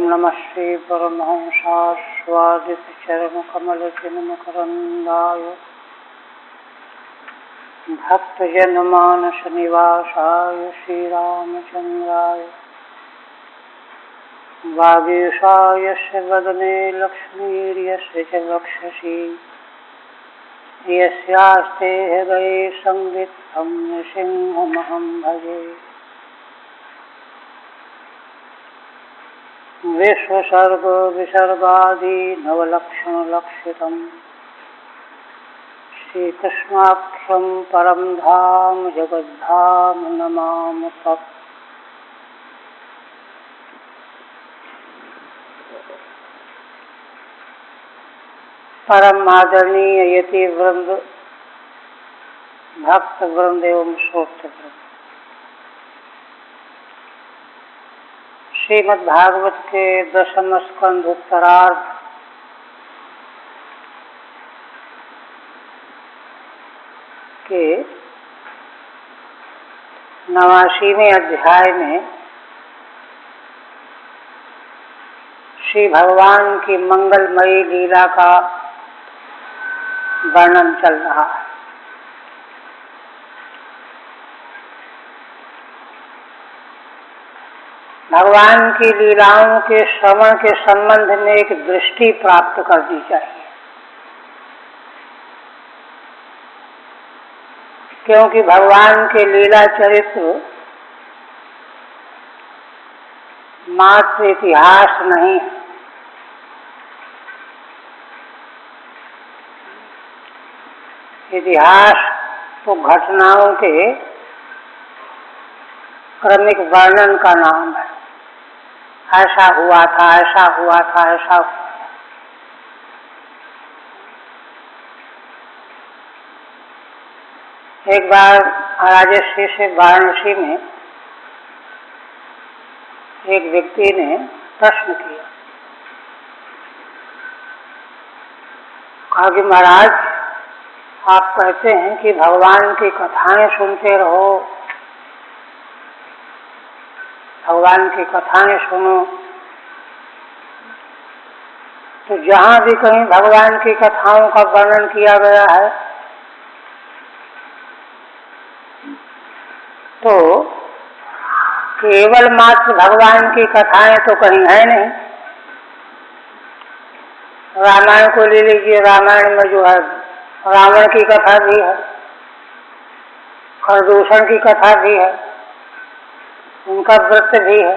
नमः श्री परमहंसास्वादितचरणकमलचिन्मकरन्दाय भक्तजनमानसनिवासाय श्रीरामचन्द्राय वागीशाय यस्य वदने लक्ष्मीर्यस्य च वक्षसि यस्यास्ते हृदये संवित्तं नृसिंहमहं भजे। विश्वसर्ग विसर्गादि नवलक्षणलक्षितं श्रीकृष्णाख्यं परं धाम जगद्धाम नमामि तत्। परम आदरणीय यति वृंद, भक्त वृंद एवं श्रोत्र वृंद, श्रीमद् भागवत के 10वें स्कंध उत्तरार्ध के 89वें अध्याय में श्री भगवान की मंगलमयी लीला का वर्णन चल रहा है। भगवान की लीलाओं के श्रवण के संबंध में एक दृष्टि प्राप्त करनी चाहिए, क्योंकि भगवान के लीला चरित्र मात्र इतिहास नहीं है। इतिहास तो घटनाओं के क्रमिक वर्णन का नाम है। ऐसा हुआ था, ऐसा हुआ था, ऐसा हुआ था। एक बार राजश्री से वाराणसी में एक व्यक्ति ने प्रश्न किया, कहा कि महाराज, आप कहते हैं कि भगवान की कथाएं सुनते रहो, भगवान की कथाएं सुनो, तो जहां भी कहीं भगवान की कथाओं का वर्णन किया गया है तो केवल मात्र भगवान की कथाएं तो कहीं है नहीं। रामायण को ले लीजिए, रामायण में जो है रावण की कथा भी है, खरदूषण की कथा भी है, उनका व्रत भी है।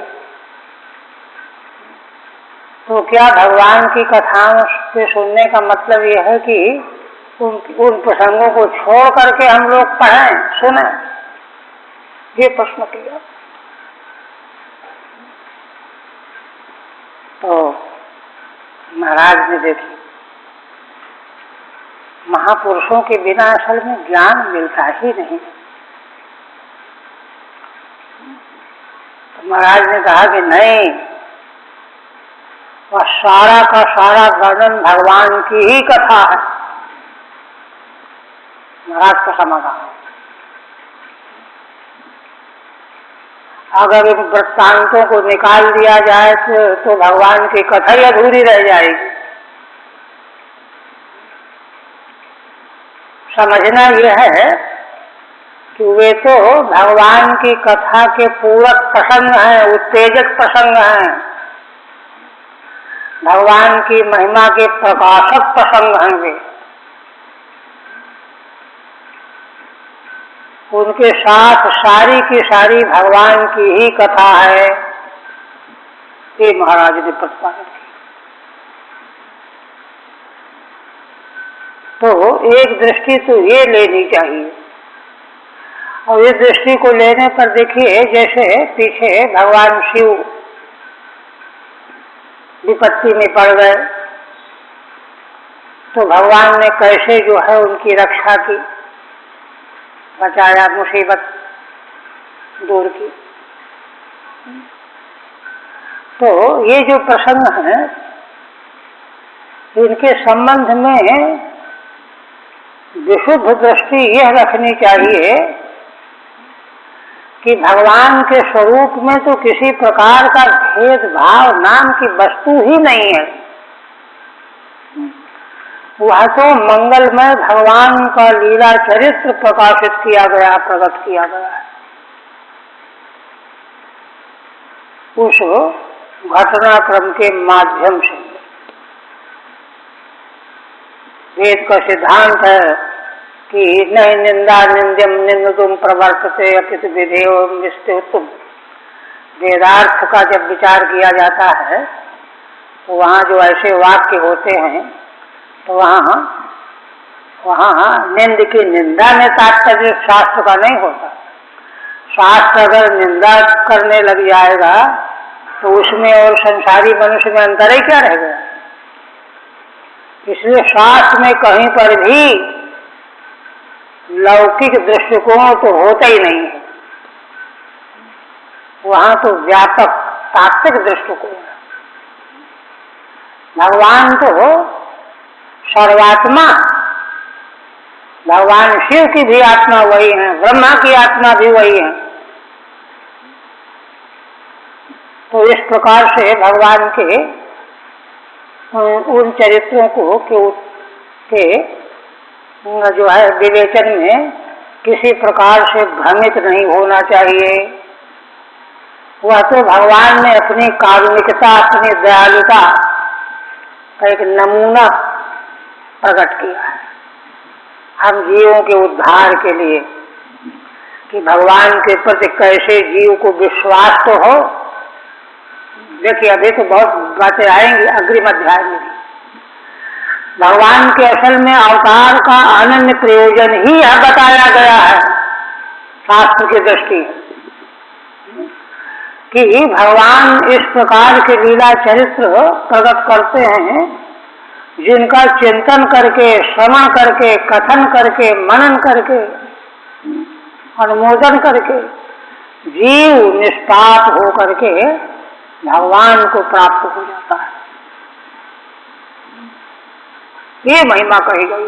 तो क्या भगवान की कथाओं के सुनने का मतलब यह है कि उन प्रसंगों को छोड़ करके हम लोग पढ़ें, सुने? ये प्रश्न किया। तो महाराज ने देखी, महापुरुषों के बिना असल में ज्ञान मिलता ही नहीं। तो महाराज ने कहा कि नहीं, वह सारा का सारा वर्णन भगवान की ही कथा है। महाराज का समाधान, अगर इन वृत्तांतों को निकाल दिया जाए तो भगवान की कथा ही अधूरी रह जाएगी। समझना यह है कि वे तो भगवान की कथा के पूरक प्रसंग हैं, उत्तेजक प्रसंग हैं, भगवान की महिमा के प्रकाशक प्रसंग हैं। वे उनके साथ सारी की सारी भगवान की ही कथा है, ये महाराज ने प्रतिपादन किया। तो एक दृष्टि तो ये लेनी चाहिए, और इस दृष्टि को लेने पर देखिए, जैसे पीछे भगवान शिव विपत्ति में पड़ गए तो भगवान ने कैसे जो है उनकी रक्षा की, बचाया, मुसीबत दूर की। तो ये जो प्रसंग हैं, इनके संबंध में विशुद्ध दृष्टि यह रखनी चाहिए कि भगवान के स्वरूप में तो किसी प्रकार का भेदभाव नाम की वस्तु ही नहीं है। वह तो मंगलमय भगवान का लीला चरित्र प्रकाशित किया गया, प्रकट किया गया है। उस घटनाक्रम के माध्यम से वेद का सिद्धांत है कि नहीं निंदा निंद्यम निंदुम प्रवर्तते अपितु विधेयो निस्तुम। वेदार्थ का जब विचार किया जाता है तो वहाँ जो ऐसे वाक्य होते हैं तो वहाँ निंद की निंदा में तात्पर्य शास्त्र का नहीं होता। शास्त्र अगर निंदा करने लग जाएगा तो उसमें और संसारी मनुष्य में अंतर ही क्या रह गया। इसलिए शास्त्र में कहीं पर भी लौकिक दृष्टिकोण तो होता ही नहीं है, वहाँ तो व्यापक तात्विक दृष्टिकोण है। भगवान तो सर्वात्मा, भगवान शिव की भी आत्मा वही है, ब्रह्मा की आत्मा भी वही है। तो इस प्रकार से भगवान के उन चरित्रों को के जो है विवेचन में किसी प्रकार से भ्रमित नहीं होना चाहिए। वह तो भगवान ने अपनी कारुणिकता, अपनी दयालुता का एक नमूना प्रकट किया है हम जीवों के उद्धार के लिए, कि भगवान के प्रति कैसे जीव को विश्वास तो हो। देखिए अभी तो बहुत बातें आएंगी अग्रिम अध्याय में। भगवान के असल में अवतार का अनन्य प्रयोजन ही यह बताया गया है शास्त्र की दृष्टि, कि भगवान इस प्रकार के लीला चरित्र प्रकट करते हैं जिनका चिंतन करके, श्रवण करके, कथन करके, मनन करके, अनुमोदन करके जीव निष्पाप हो करके भगवान को प्राप्त हो जाता है। ये महिमा कही गई,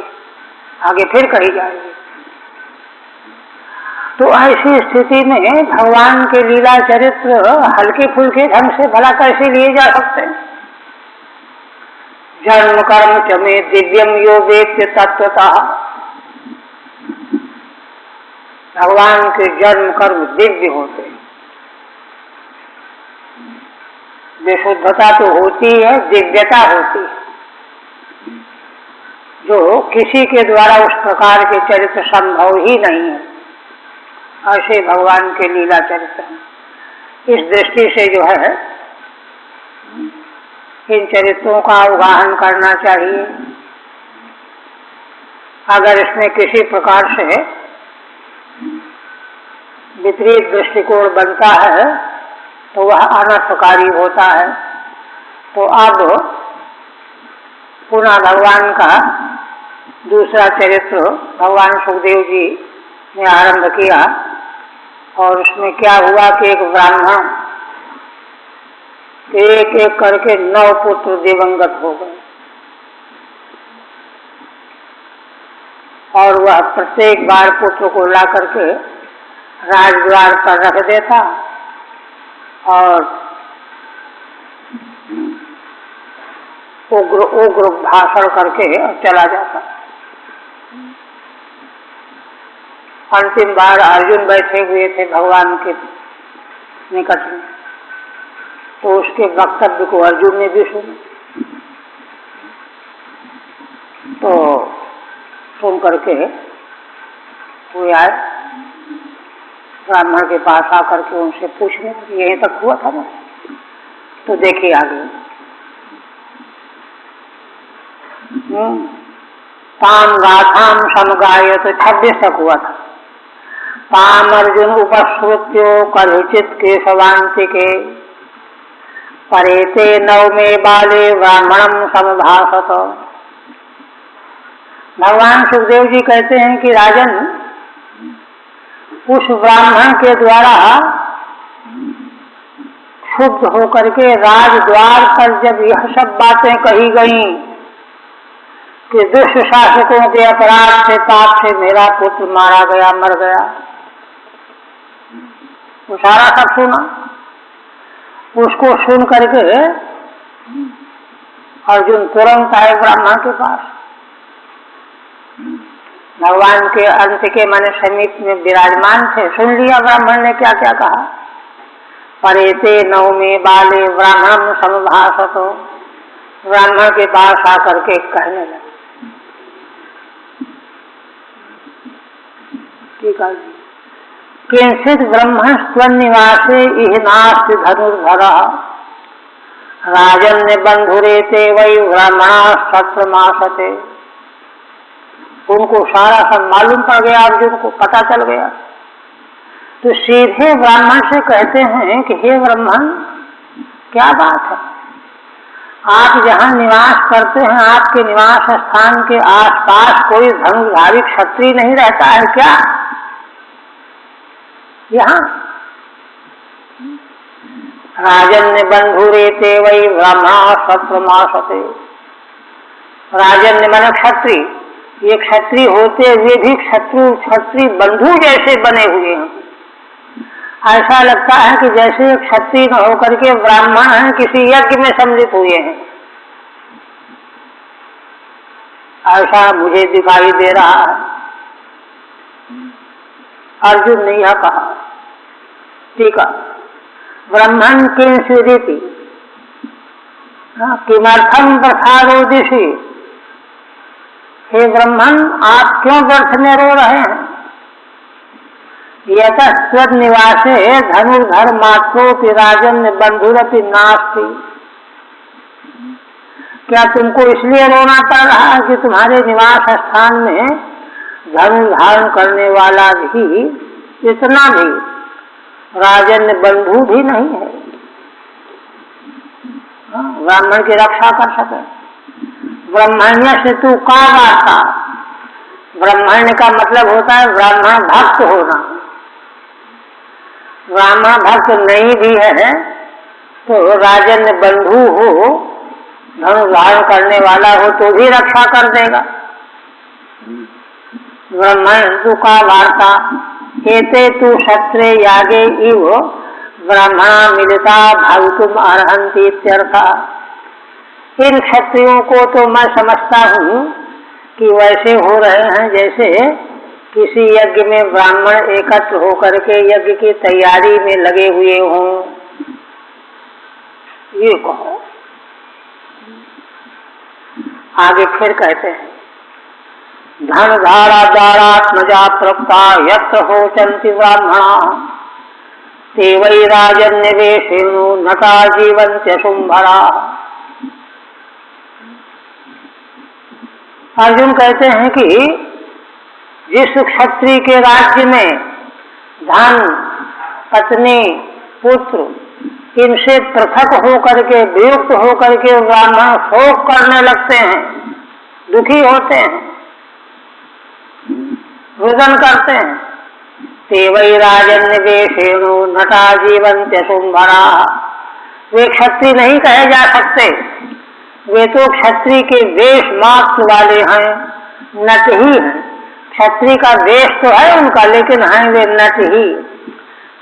आगे फिर कही जाएगी। तो ऐसी स्थिति में भगवान के लीला चरित्र हल्के फुल्के ढंग से भला कैसे लिए जा सकते हैं। जन्म कर्म च मे दिव्यम यो वेत्य तत्वतः। भगवान के जन्म कर्म दिव्य होते हैं। विशुद्धता तो होती है, दिव्यता होती है, जो किसी के द्वारा उस प्रकार के चरित्र संभव ही नहीं है। ऐसे भगवान के लीला चरित्र इस दृष्टि से जो है इन चरित्रों का अवगाहन करना चाहिए। अगर इसमें किसी प्रकार से विपरीत दृष्टिकोण बनता है तो वह अनर्थकारी होता है। तो अब पुनः भगवान का दूसरा चरित्र भगवान सुखदेव जी ने आरंभ किया, और उसमें क्या हुआ कि एक ब्राह्मण एक एक करके 9 पुत्र दिवंगत हो गए, और वह प्रत्येक बार पुत्र को ला करके राजद्वार पर रख देता और उग्र भाषण करके चला जाता। अंतिम बार अर्जुन बैठे हुए थे भगवान के निकट में, तो उसके वक्तव्य को अर्जुन ने भी सुना। तो सुन करके वो आए ब्राह्मण के पास आकर के उनसे पूछने, यहीं तक हुआ था ना। तो देखिए आगे, ताम गाथाम समगाय, तो 26 तक हुआ था। ताम अर्जुन उपश्रुत्यो कथिचित केशवांतिके परेते नवमे बाले ब्राह्मणम समभाषत। भगवान सुखदेव जी कहते हैं कि राजन, उस ब्राह्मण के द्वारा क्षुब्ध होकर के राजद्वार पर जब यह सब बातें कही गईं कि दुष्ट शासकों के अपराध से, पाप से मेरा पुत्र मारा गया, मर गया, वो सारा सब सुना। उसको सुन करके अर्जुन तुरंत आए ब्रह्मा के पास। भगवान के अंत के माने समीप में विराजमान थे। सुन लिया ब्राह्मण ने क्या क्या कहा। परेते नवमे बाले ब्राह्मण समभाषतो। ब्राह्मण के पास आकर के कहने लगे, ठीक है, किंचित ब्रह्मण स्वनिवासे इह नास्ति धनुर्धरः राजन्य बंधुरेते वै ब्राह्मणा शस्त्रमासते। उनको सारा सब मालूम पड़ गया, अर्जुन को पता चल गया। तो सीधे ब्राह्मण से कहते हैं कि हे ब्राह्मण, क्या बात है, आप जहाँ निवास करते हैं, आपके निवास स्थान के आसपास कोई धनुर्धारी क्षत्रिय नहीं रहता है क्या? यहाँ राजन्य बंधुरेते वै ब्राह्मणा शस्त्रमासते। राजन्य माने क्षत्रिय, ये क्षत्रिय होते हुए भी क्षत्रिय बंधु जैसे बने हुए हैं। ऐसा लगता है कि जैसे क्षत्रिय न होकर के ब्राह्मण हैं, किसी यज्ञ में सम्मिलित हुए हैं, ऐसा मुझे दिखाई दे रहा है। अर्जुन ने यह कहा, ठीक है, ब्रह्मण किंचिदिति किमर्थम प्रसादोदिशि। हे ब्रह्मण, आप क्यों व्यर्थ में रो रहे हैं? यतः स्वनिवासे धनुर्धर मात्रोपि राजन्य बंधुरपि नास्ति। क्या तुमको इसलिए रोना पड़ रहा है कि तुम्हारे निवास स्थान में धनुष धारण करने वाला भी, इतना भी राजन्य बंधु भी नहीं है, ब्राह्मण की रक्षा कर सके। ब्रह्मण्य से तू का वार्ता। ब्रह्मण्य का मतलब होता है ब्राह्मण भक्त होना। ब्राह्मण भक्त नहीं भी है तो राजन्य बंधु हो, धनुष धारण करने वाला हो तो भी रक्षा कर देगा। ब्रह्मण तू का वार्ता। एते तू क्षत्रे यागे इव ब्राह्मणा मिलिता भवितुम अर्हन्ति इत्यर्था। इन क्षत्रियों को तो मैं समझता हूँ कि वैसे हो रहे हैं जैसे किसी यज्ञ में ब्राह्मण एकत्र होकर के यज्ञ की तैयारी में लगे हुए हों। ये कहो। आगे फिर कहते हैं, धन धारा दारात्मजा प्रप्ता यत्र होचन्ति ब्राह्मणा ते वै राजन्यवेशेनु नटा जीवन्त्यशुम्भरा। अर्जुन कहते हैं कि जिस क्षत्रिय के राज्य में धन, पत्नी, पुत्र इनसे पृथक होकर के, वियुक्त होकर के ब्राह्मण शोक करने लगते हैं, दुखी होते हैं, रुदन करते हैं। ते वै राजन्यवेशेनु नटा जीवन्त्यशुम्भरा। वे क्षत्रिय नहीं कहे जा सकते, वे तो क्षत्रिय के वेश मात्र वाले हैं, नट ही हैं। क्षत्रिय का वेश तो है उनका, लेकिन हैं वे नट ही।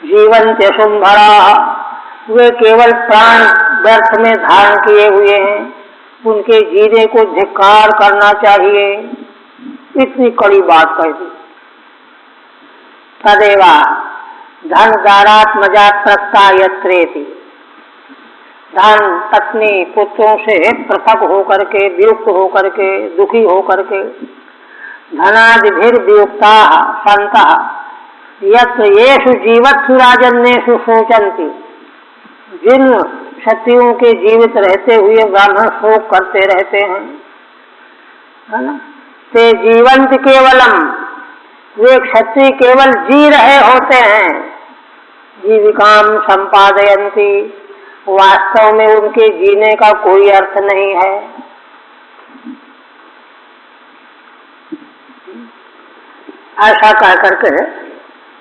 जीवन्त्यशुम्भरा, वे केवल प्राण व्यर्थ में धारण किए हुए हैं, उनके जीने को धिक्कार करना चाहिए। इतनी कड़ी बात कह दी। तदेवा धन दारात्मजा प्रक्ता यत्रेति। धन, पत्नी, पुत्रों से पृथक होकर के, वियुक्त होकर के, दुखी होकर के, धनादिभिर्वियुक्ता संता यत्र येषु जीवत्सु राजन्येषु शोचन्ति। जिन क्षत्रियों के जीवित रहते हुए ब्राह्मण शोक करते रहते हैं, है ना, ते जीवंत केवलम, वे क्षत्रिय केवल जी रहे होते हैं। जीविकाम संपादयन्ति, वास्तव में उनके जीने का कोई अर्थ नहीं है। ऐसा कह करके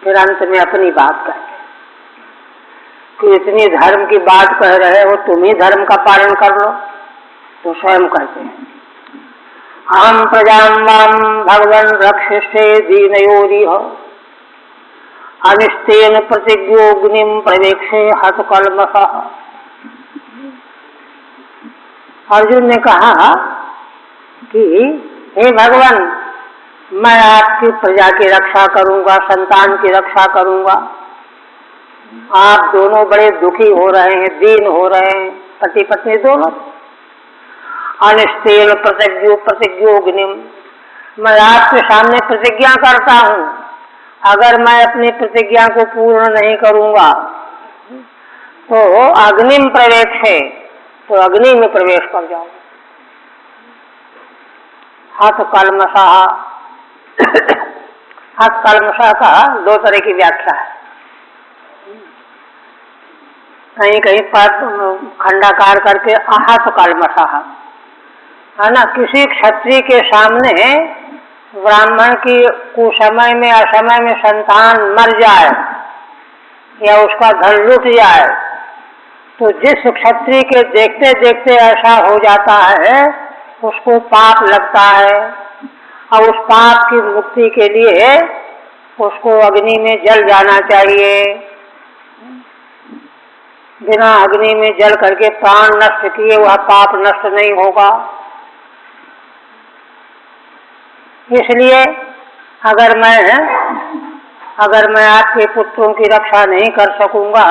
फिर अंत में अपनी बात कहते कि इतनी धर्म की बात कह रहे हो, तुम ही धर्म का पालन कर लो। तो स्वयं कहते हैं, अहम प्रजां वाम भगवन् रक्षसे दीनयोरिह अनिष्टेन प्रतिज्ञोग्निम प्रवेक्षे हत कलमसः। अर्जुन ने कहा कि हे भगवान, मैं आपकी प्रजा की रक्षा करूंगा, संतान की रक्षा करूंगा। आप दोनों बड़े दुखी हो रहे हैं, दीन हो रहे हैं, पति पत्नी दोनों। अनिष्टेन प्रतिज्ञोग्निम, मैं आपके सामने प्रतिज्ञा करता हूं, अगर मैं अपनी प्रतिज्ञा को पूर्ण नहीं करूंगा तो अग्निम प्रवेक्षे, तो अग्नि में प्रवेश कर जाऊंगा। हत कलमसः, हत कलमसः का दो तरह की व्याख्या है। कहीं कहीं पर खंडाकार करके आहत कलमसः, है ना। किसी क्षत्रिय के सामने ब्राह्मण की कुसमय में असमय में संतान मर जाए या उसका धन लुट जाए, तो जिस क्षत्रिय के देखते देखते ऐसा हो जाता है उसको पाप लगता है, और उस पाप की मुक्ति के लिए उसको अग्नि में जल जाना चाहिए। बिना अग्नि में जल करके प्राण नष्ट किए वह पाप नष्ट नहीं होगा। इसलिए अगर मैं आपके पुत्रों की रक्षा नहीं कर सकूंगा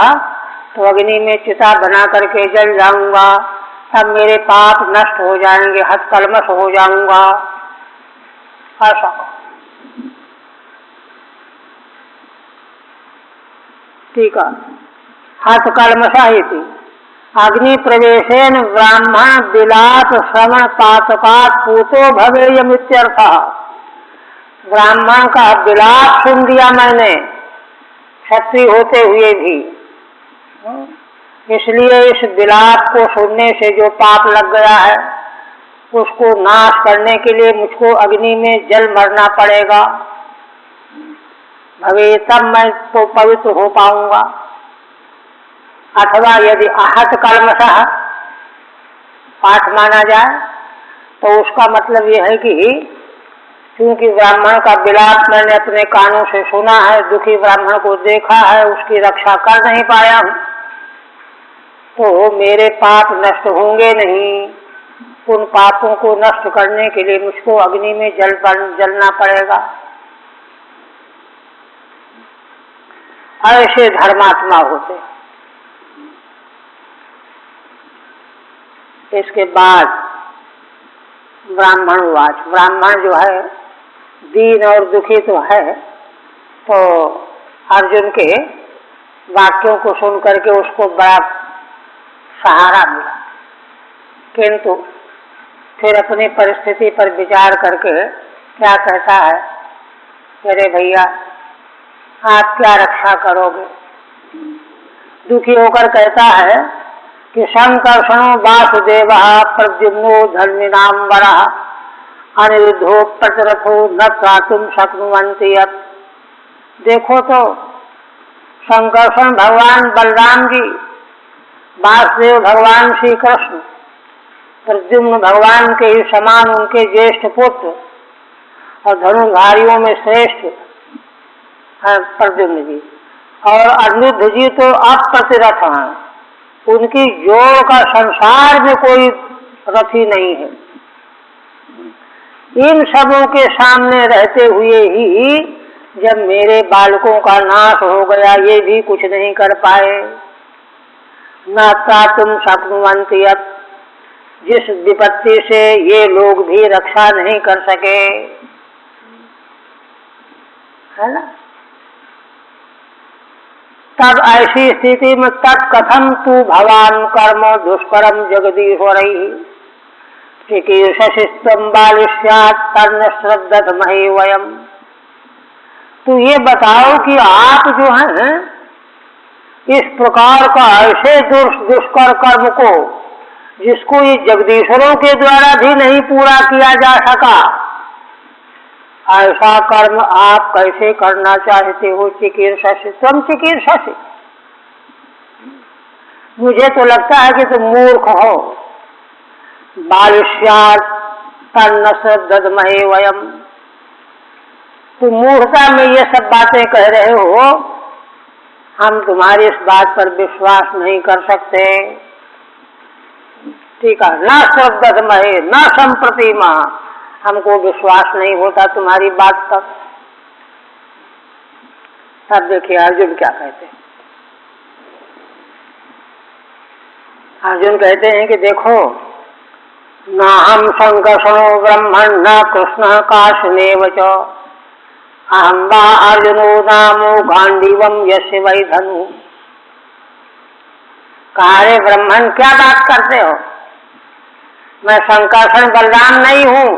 तो अग्नि में चिता बना करके जल जाऊंगा, तब मेरे पाप नष्ट हो जाएंगे, हतकलमश हो जाऊंगा। ऐसा ठीक है। हतकलमशः इति अग्नि प्रवेशेन ब्राह्मण बिलाप श्रवण पातकात् पूतो भवेयमित्यर्थः। ब्राह्मण का बिलाप सुन दिया मैंने, क्षत्रिय होते हुए भी, इसलिए इस बिलाप को सुनने से जो पाप लग गया है उसको नाश करने के लिए मुझको अग्नि में जल भरना पड़ेगा, भवे तब मैं तो पवित्र हो पाऊंगा। अथवा यदि आहत कलमशः पाठ माना जाए तो उसका मतलब यह है कि क्योंकि ब्राह्मण का विलाप मैंने अपने कानों से सुना है, दुखी ब्राह्मण को देखा है, उसकी रक्षा कर नहीं पाया हूं, तो मेरे पाप नष्ट होंगे नहीं। उन पापों को नष्ट करने के लिए मुझको अग्नि में जलना पड़ेगा। ऐसे धर्मात्मा होते। इसके बाद ब्राह्मणवाच, ब्राह्मण जो है दीन और दुखी तो है, तो अर्जुन के वाक्यों को सुन करके उसको बड़ा सहारा मिला, किंतु फिर अपनी परिस्थिति पर विचार करके क्या कहता है, अरे भैया आप क्या रक्षा करोगे। दुखी होकर कहता है कि संकर्षणो वासुदेवः प्रद्युम्नो धर्मिणाम्बरः अनिरुद्धो प्रतिरथो न त्रातुं शक्नुवन्ति यत्। देखो तो संकर्षण भगवान बलराम जी, वासुदेव भगवान श्री कृष्ण, प्रद्युम्न भगवान के ही समान उनके ज्येष्ठ पुत्र और धनुर्धारियों में श्रेष्ठ प्रद्युम्न जी, और अनिरुद्ध जी तो अप्रतिरथ हैं, उनकी जोड़ का संसार में कोई रथी नहीं है। इन सबों के सामने रहते हुए ही जब मेरे बालकों का नाश हो गया, ये भी कुछ नहीं कर पाए। न त्रातुं शक्नुवन्ति यत्, जिस विपत्ति से ये लोग भी रक्षा नहीं कर सके, है ना। तब ऐसी स्थिति में तत्कथम तू भवान कर्म दुष्करम जगदीश्वरैः चिकीर्षसिस्त्वं बालिष्यात् तन्न श्रद्धतमहे वयम्। तो ये बताओ कि आप जो हैं इस प्रकार का ऐसे दुष्कर कर्म को, जिसको ये जगदीश्वरों के द्वारा भी नहीं पूरा किया जा सका, ऐसा कर्म आप कैसे करना चाहते हो। चिकीर्षसि, तुम चिकीर्षसि, मुझे तो लगता है कि तुम मूर्ख हो। बालिष्यात् तन्न श्रद्धतमहे वयम्, तुम मूर्खता में ये सब बातें कह रहे हो हम तुम्हारी इस बात पर विश्वास नहीं कर सकते। ठीक है, न श्रद्धमहे न संप्रतिमा, हमको विश्वास नहीं होता तुम्हारी बात पर। अब देखिए अर्जुन क्या कहते हैं। अर्जुन कहते हैं कि देखो, न हम संकर्षणो ब्रह्मण न कृष्ण काशनेव च, अहम वा अर्जुनो नामो गांडीवम यस्य वै धनु। कहा ब्रह्मण क्या बात करते हो, मैं संकर्षण बलराम नहीं हूँ,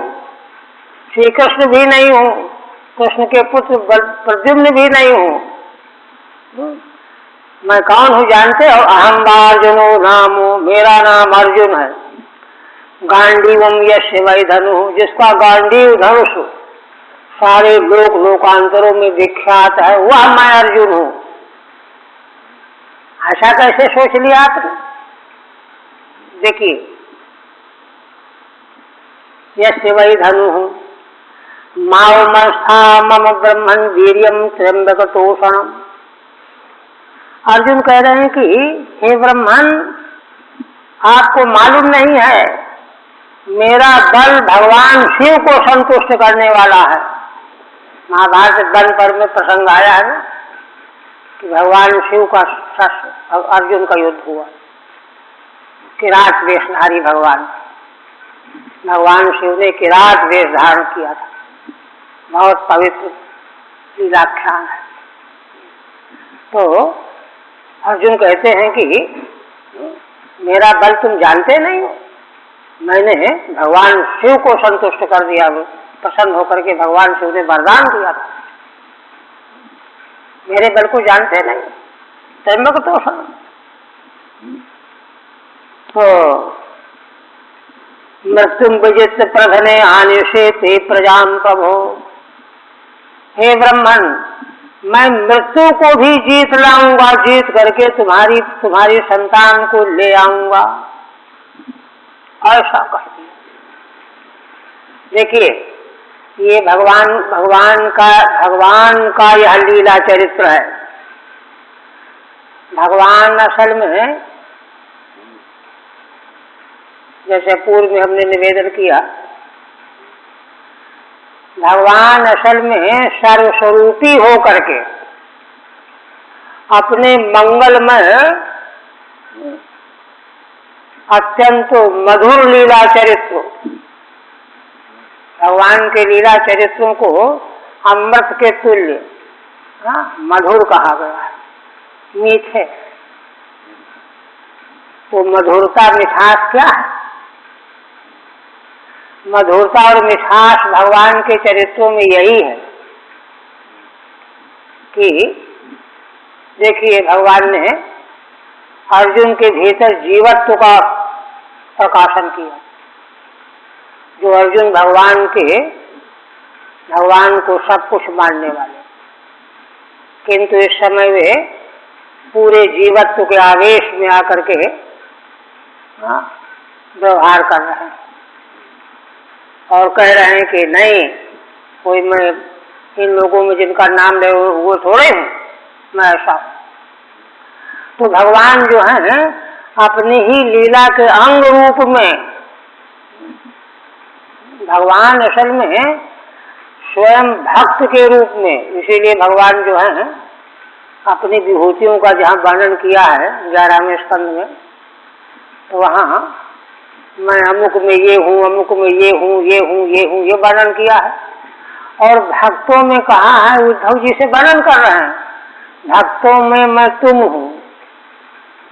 श्री कृष्ण भी नहीं हूँ, कृष्ण के पुत्र प्रद्युम्न भी नहीं हूँ। मैं कौन हूँ जानते हो? अहम वा अर्जुनो नामो, मेरा नाम अर्जुन है। गांडीवम यस्य वै धनु, जिसका गांडीव धनुष सारे लोकांतरों में विख्यात है, वह मैं अर्जुन हूँ। ऐसा कैसे सोच लिया आपने? देखिए, यस्य वै धनु माओ मंस्था मम ब्रह्मण वीर्यम त्र्यंबक तोषणम। अर्जुन कह रहे हैं कि हे ब्रह्मण, आपको मालूम नहीं है, मेरा बल भगवान शिव को संतुष्ट करने वाला है। महाभारत बल पर में प्रसंग आया है ना कि भगवान शिव का अर्जुन का युद्ध हुआ, किरात वेशधारी भगवान शिव ने किरात वेश धारण किया था। बहुत पवित्र लीलाख्यान है। तो अर्जुन कहते हैं कि मेरा बल तुम जानते नहीं हो, मैंने भगवान शिव को संतुष्ट कर दिया, प्रसन्न होकर के भगवान शिव ने वरदान दिया था। मेरे बल को जानते नहीं, त्र्यंबक तोषण। तो मृत्युम विजित प्रधने आनिषे ते प्रजाम प्रभो। हे ब्रह्मन, मैं मृत्यु को भी जीत लाऊंगा, जीत करके तुम्हारी संतान को ले आऊंगा, ऐसा कह दिया। देखिए, ये भगवान का यह लीला चरित्र है। भगवान असल में, जैसे पूर्व में हमने निवेदन किया, भगवान असल में सर्वस्वरूपी हो करके अपने मंगलमय अत्यंत मधुर लीला चरित्र, भगवान के लीला चरित्रों को अमृत के तुल्य मधुर कहा गया है, मीठे। तो मधुरता मिठास क्या है? मधुरता और मिठास भगवान के चरित्रों में यही है कि देखिए, भगवान ने अर्जुन के भीतर जीवत्व का प्रकाशन किया। जो अर्जुन भगवान को सब कुछ मानने वाले, किंतु इस समय वे पूरे जीवत्व के आवेश में आकर के व्यवहार कर रहे हैं और कह रहे हैं कि नहीं, कोई मैं इन लोगों में जिनका नाम ले वो थोड़े हूँ, मैं ऐसा। तो भगवान जो है अपनी ही लीला के अंग रूप में, भगवान असल में स्वयं भक्त के रूप में, इसीलिए भगवान जो है अपनी विभूतियों का जहाँ वर्णन किया है 11वें स्कंद में, तो वहाँ मैं अमुक में ये हूँ, अमुक में ये हूँ, ये वर्णन किया है। और भक्तों में कहा है, उद्धव जी से वर्णन कर रहे हैं, भक्तों में मैं तुम हूँ,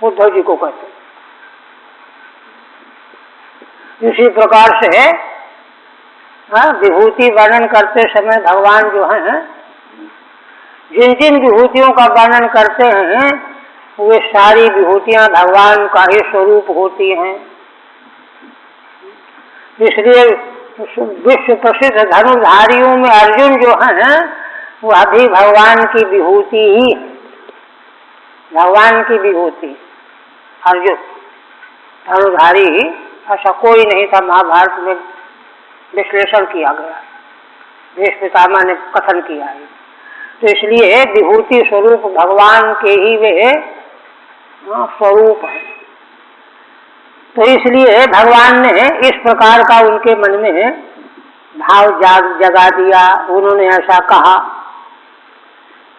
उद्धव जी को कहते। इसी प्रकार से विभूति वर्णन करते समय भगवान जो हैं, जिन जिन विभूतियों का वर्णन करते हैं वे सारी विभूतियां भगवान का ही स्वरूप होती हैं। इसलिए विश्व प्रसिद्ध धनुर्धारियों में अर्जुन जो हैं वह भी भगवान की विभूति ही है, भगवान की विभूति। अर्जुन धनुर्धारी ऐसा कोई नहीं था, महाभारत में विश्लेषण किया गया, भीष्म पितामह ने कथन किया है। तो इसलिए विभूति स्वरूप भगवान के ही वे स्वरूप है। तो इसलिए भगवान ने इस प्रकार का उनके मन में भाव जगा दिया। उन्होंने ऐसा कहा,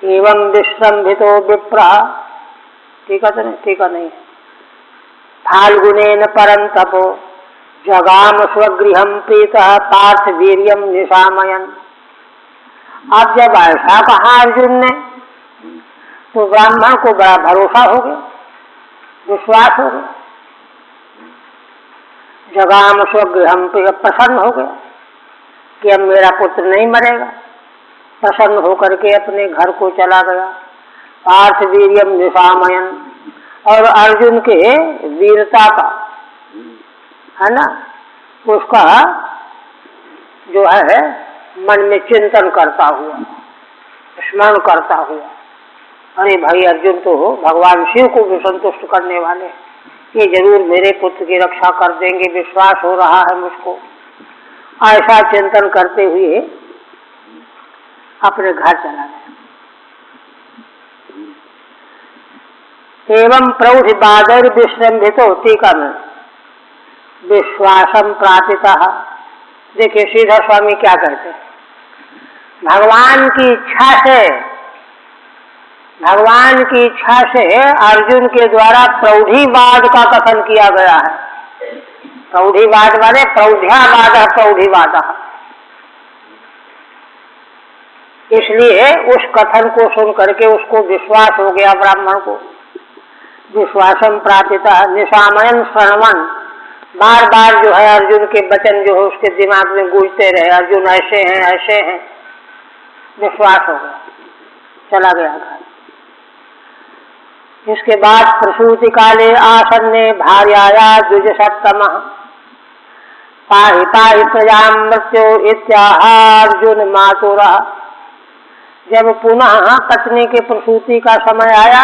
एवं विश्रम्भितो विप्रः, ठीक है ठीक है नहीं, फाल्गुनेन परं तपो जगाम स्वगृहं प्रीतः पार्थ वीर्यं निशामयन्। अब जब ऐसा कहा अर्जुन ने तो ब्राह्मण को बड़ा भरोसा हो गया, विश्वास हो गया। जगाम स्वगृहं, प्रसन्न हो गया कि अब मेरा पुत्र नहीं मरेगा। प्रसन्न होकर के अपने घर को चला गया। पार्थ वीर्यम निशामयन, और अर्जुन के वीरता का है ना, उसका जो है मन में चिंतन करता हुआ, स्मरण करता हुआ, अरे भाई अर्जुन तो भगवान शिव को भी संतुष्ट करने वाले, ये जरूर मेरे पुत्र की रक्षा कर देंगे, विश्वास हो रहा है मुझको। ऐसा चिंतन करते हुए अपने घर चला गया। एवं प्रौढ़ बादर विश्रम्भितो टीका में विश्वासम प्रापितः। देखिए श्रीधर स्वामी क्या कहते हैं, भगवान की इच्छा से अर्जुन के द्वारा प्रौढ़ीवाद का कथन किया गया है। प्रौढ़ीवाद माने प्रौढ़्यावाद, प्रौढ़ीवाद। इसलिए उस कथन को सुन करके उसको विश्वास हो गया ब्राह्मण को। विश्वासम प्रापिता निशामयन श्रवण, बार बार जो है अर्जुन के वचन जो है उसके दिमाग में गूंजते रहे, अर्जुन ऐसे हैं ऐसे हैं, विश्वास हो गया, चला गया घर। इसके बाद प्रसूति काले आसन्ने भार्याया द्विजसत्तमः पाहि पाहि प्रजां मृत्यो इत्याहार्जुन मातुरः। जब पुनः पत्नी के प्रसूति का समय आया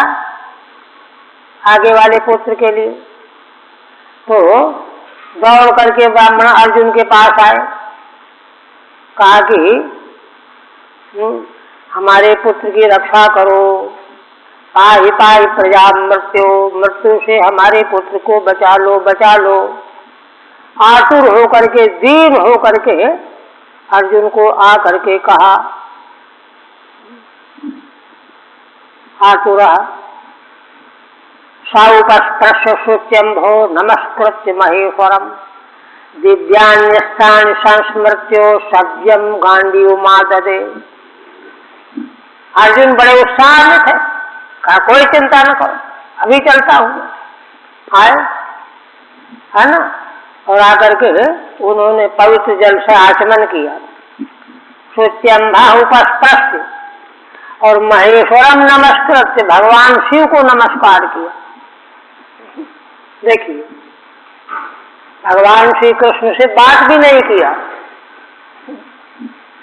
आगे वाले पुत्र के लिए, तो दौड़ करके ब्राह्मण अर्जुन के पास आए, कहा कि हमारे पुत्र की रक्षा करो, पाहि पाहि प्रजा मृत्यु, मृत्यु से हमारे पुत्र को बचा लो बचा लो। आतुर होकर के, दीन होकर के अर्जुन को आ करके कहा, आतुरः साउपस्पृश्य शुच्यंभो नमस्कृत्य महेश्वरम दिव्यान्यस्तानि संस्मृत्यो सव्यम गांडीवमाददे। अर्जुन बड़े उत्साह में थे, कहा कोई चिंता न करो, अभी चलता हूँ, आए, है ना। और आकर के उन्होंने पवित्र जल से आचमन किया, शुच्यंभा उपस्पृश्य, और महेश्वरम नमस्कृत्य, भगवान शिव को नमस्कार किया। देखिए भगवान श्री कृष्ण से बात भी नहीं किया,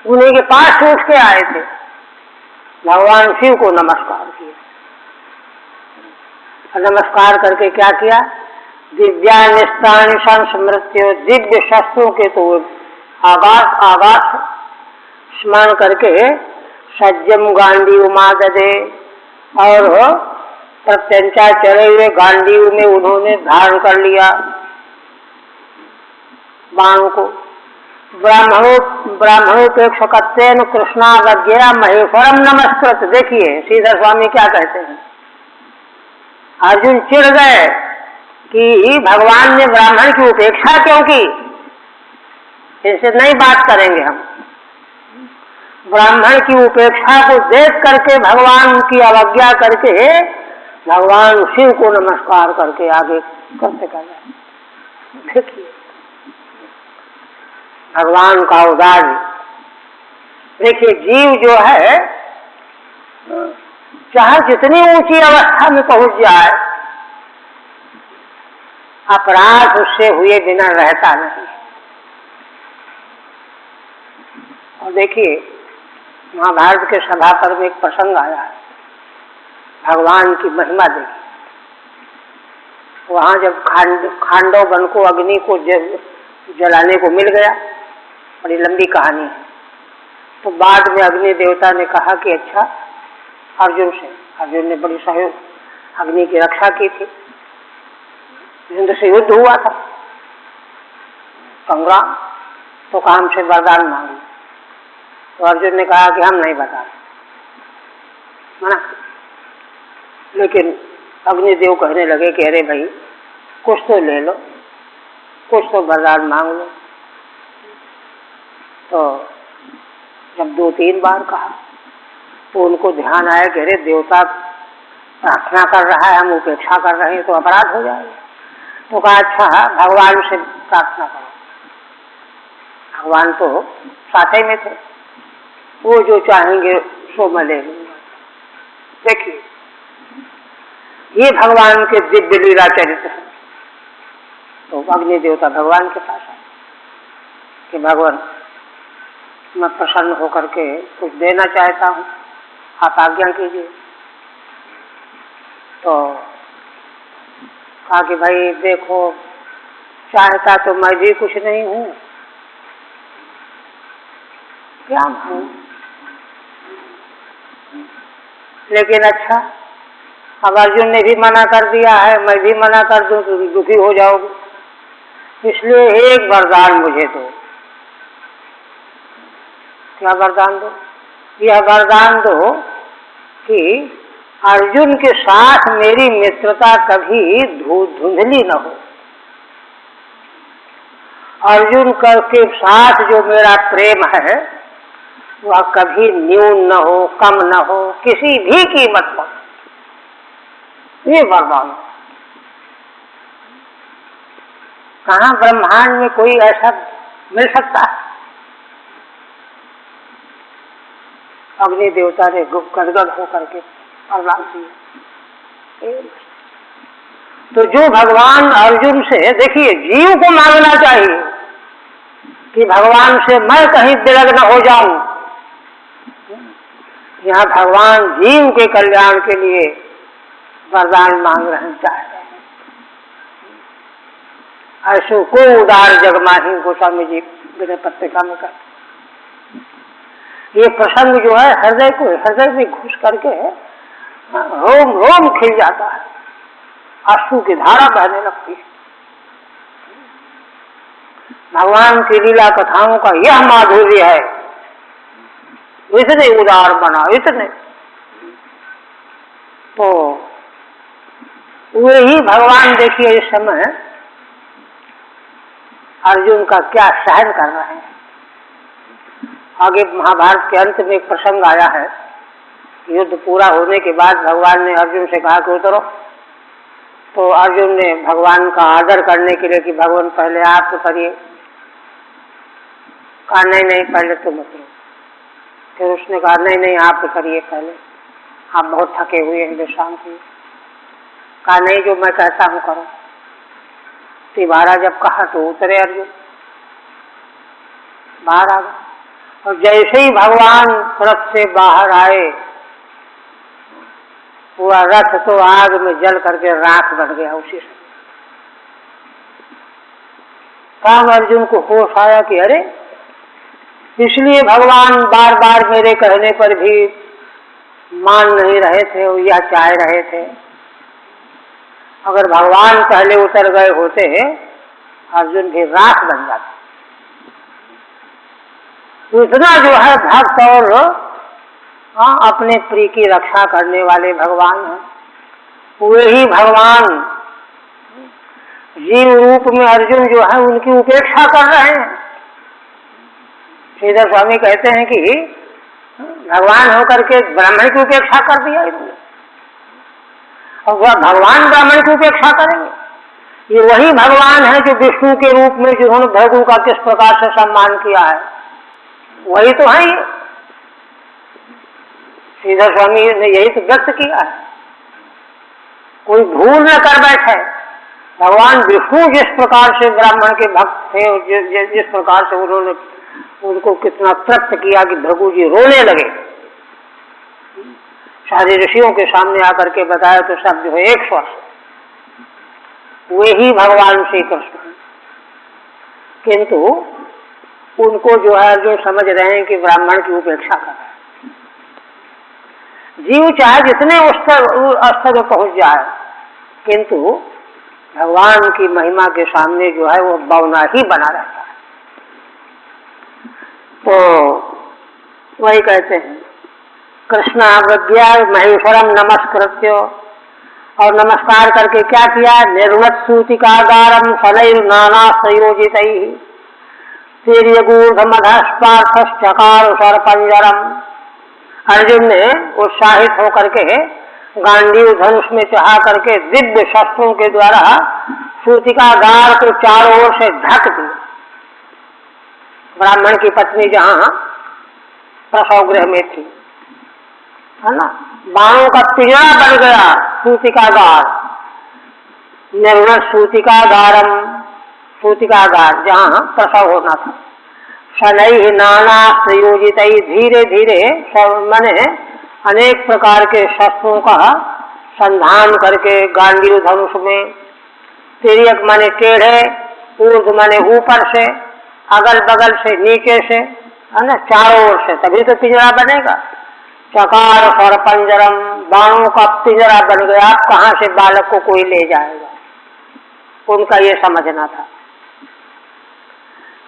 उन्हीं के पास उठ के आए थे, भगवान शिव को नमस्कार किया। नमस्कार करके क्या किया, दिव्यान्यस्तानि संस्मृत्यो, दिव्य शस्त्रों के तो आगास स्मरण करके सज्जम गांडीव माददे, और प्रत्यंचा चढ़े हुए गांडीव में उन्होंने धारण कर लिया बाण को। ब्राह्मणोपेक्षकत्वेन कृष्णावज्ञया महेश्वरम नमस्कृत। देखिए श्रीधर स्वामी क्या कहते हैं, अर्जुन चिढ़ गए कि भगवान ने ब्राह्मण की उपेक्षा क्यों की, इनसे नहीं बात करेंगे हम। ब्राह्मण की उपेक्षा को देख करके, भगवान की अवज्ञा करके, भगवान शिव को नमस्कार करके आगे करते करते, देखिए भगवान का उदार। देखिए जीव जो है चाहे जितनी ऊंची अवस्था में पहुंच जाए, अपराध उससे हुए बिना रहता नहीं। और देखिए महाभारत के सभा पर में एक प्रसंग आया है, भगवान की महिमा देखी। वहां जब खांडव वन को अग्नि को जलाने को मिल गया, बड़ी लंबी कहानी है, तो बाद में अग्नि देवता ने कहा कि अच्छा, अर्जुन से, अर्जुन ने बड़ी सहयोग अग्नि की रक्षा की थी, इंद्र से युद्ध हुआ था संग्राम, तो काम से वरदान मांगी। तो अर्जुन ने कहा कि हम नहीं बता मना। लेकिन अग्निदेव कहने लगे कि अरे भाई कुछ तो ले लो, कुछ तो वरदान मांग लो। तो जब 2-3 बार कहा तो उनको ध्यान आया कि अरे देवता प्रार्थना कर रहा है, हम उपेक्षा कर रहे हैं तो अपराध हो जाएगा। तो कहा अच्छा भगवान से प्रार्थना करो। भगवान तो साथ ही में थे, वो जो चाहेंगे सो मैं ले लूंगा। देखिए ये भगवान के दिव्य लीला चरित्र है। तो अग्नि देवता भगवान के पास आए कि भगवान मैं प्रसन्न होकर के कुछ देना चाहता हूँ, आप आज्ञा कीजिए। तो कहा कि भाई देखो, चाहता तो मैं भी कुछ नहीं हूँ, क्या हूँ, लेकिन अच्छा अब अर्जुन ने भी मना कर दिया है, मैं भी मना कर दूं तो दुखी हो जाओगे, इसलिए एक वरदान मुझे दो। क्या वरदान दो? यह वरदान दो कि अर्जुन के साथ मेरी मित्रता कभी धुंधली न हो, अर्जुन के साथ जो मेरा प्रेम है वह कभी न्यून न हो, कम न हो, किसी भी कीमत पर। ये वरदान कहाँ ब्रह्मांड में कोई ऐसा मिल सकता है? अग्नि देवता ने गदगद होकर के प्रणाम किए। तो जो भगवान अर्जुन से, देखिए जीव को मांगना चाहिए कि भगवान से मैं कहीं विलग न हो जाऊं, यहाँ भगवान जीव के कल्याण के लिए वरदान मांग रहे चाह रहे हैं। ऐसो को उदार जगमाही गोस्वामी जी विनय पत्रिका में कहते। ये प्रसंग जो है हृदय में घुस करके रोम रोम खिल जाता है, आंसू की धारा बहने लगती है। भगवान की लीला कथाओं का यह माधुर्य है, इतने उदार बना, इतने। तो वे ही भगवान देखिए इस समय अर्जुन का क्या सहन कर रहे हैं। आगे महाभारत के अंत में एक प्रसंग आया है, युद्ध पूरा होने के बाद भगवान ने अर्जुन से कहा कि उतरो। तो अर्जुन ने भगवान का आदर करने के लिए कि भगवान पहले आप तो करिए, कहा नहीं पहले तुम उतरो। फिर उसने कहा नहीं आप तो करिए पहले, आप बहुत थके हुए हैं, विश्राम कीजिए। कहा नहीं, जो मैं कहता हूँ करो। तिवारा जब कहा तो उतरे अर्जुन, बाहर आ गए। और जैसे ही भगवान रथ से बाहर आए, पूरा रथ तो आग में जल करके राख बन गया उसी से। काम अर्जुन को होश आया कि अरे, इसलिए भगवान बार बार मेरे कहने पर भी मान नहीं रहे थे और यह चाह रहे थे। अगर भगवान पहले उतर गए होते अर्जुन भी राख बन जाते। तो इतना जो है भक्त और अपने प्रिय की रक्षा करने वाले भगवान हैं, वही भगवान जीव रूप में अर्जुन जो है उनकी उपेक्षा कर रहे हैं। श्रीधर स्वामी कहते हैं कि भगवान होकर के ब्राह्मण की उपेक्षा कर दिया इन्होंने, और वह भगवान ब्राह्मण की उपेक्षा करेंगे। ये वही भगवान है जो विष्णु के रूप में जिन्होंने भृगु का किस प्रकार से सम्मान किया है, वही तो है। श्रीधर स्वामी ने यही तो व्यक्त किया है, कोई भूल न कर बैठे। भगवान विष्णु जिस प्रकार से ब्राह्मण के भक्त थे, जिस प्रकार से उन्होंने उनको कितना तृप्त किया कि भृगु जी रोने लगे, सारे ऋषियों के सामने आकर के बताया तो सब जो है एक स्वर से, वे ही भगवान श्री कृष्ण। किंतु उनको जो है जो समझ रहे हैं कि ब्राह्मण की उपेक्षा कर रहे हैं। जीव चाहे जितने स्तर में पहुंच जाए, किंतु भगवान की महिमा के सामने जो है वो बौना ही बना रहता है। तो वही कहते हैं कृष्णावज्ञा महेश्वरम नमस्कृत्य, और नमस्कार करके क्या किया, निर्वत सूतिकागारम सदैव नाना संयोजितैः तीर्यगूढ़मधस्पार्थश्चकार सरपंजरम। अर्जुन ने उत्साहित होकर के गांडीव धनुष में चढ़ा करके दिव्य शस्त्रों के द्वारा सूतिकागार को चारों ओर से ढक दिया। ब्राह्मण की पत्नी जहां प्रसव गृह में थी, है ना, बाणों का पिंजरा बन गया सूतिकागार, निर्वत सूतिकागारम, सूतिकागार जहां प्रसव होना था। शनैः नाना प्रयोजित, धीरे धीरे मैंने अनेक प्रकार के शस्त्रों का संधान करके गांडीव धनुष में, तिर्यक माने टेढ़े, ऊर्ध्व माने ऊपर से, अगल बगल से, नीचे से, है ना, चारों ओर से, तभी तो पिंजरा बनेगा। चकार सरपंजरम, बाणों का पिंजरा बन गया, कहाँ से बालक को कोई ले जाएगा, उनका ये समझना था।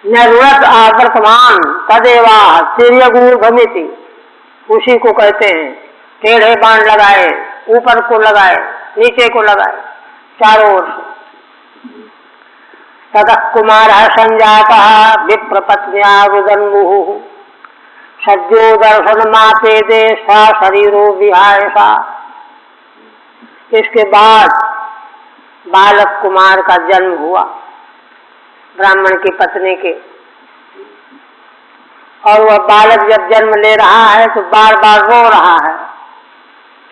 निर्वत आवर्तमान तदेवा तिर्यगूढ़मिति, उसी को कहते हैं टेढ़े बाण लगाए, ऊपर को लगाए, नीचे को लगाए, चारों ओर से। ततः कुमारः संजातः विप्रपत्न्या रुदन्मुहुः सद्यो दर्शनमापेदे सा शरीरो विहाय सा। इसके बाद बालक कुमार का जन्म हुआ ब्राह्मण की पत्नी के, और वह बालक जब जन्म ले रहा है तो बार बार रो रहा है।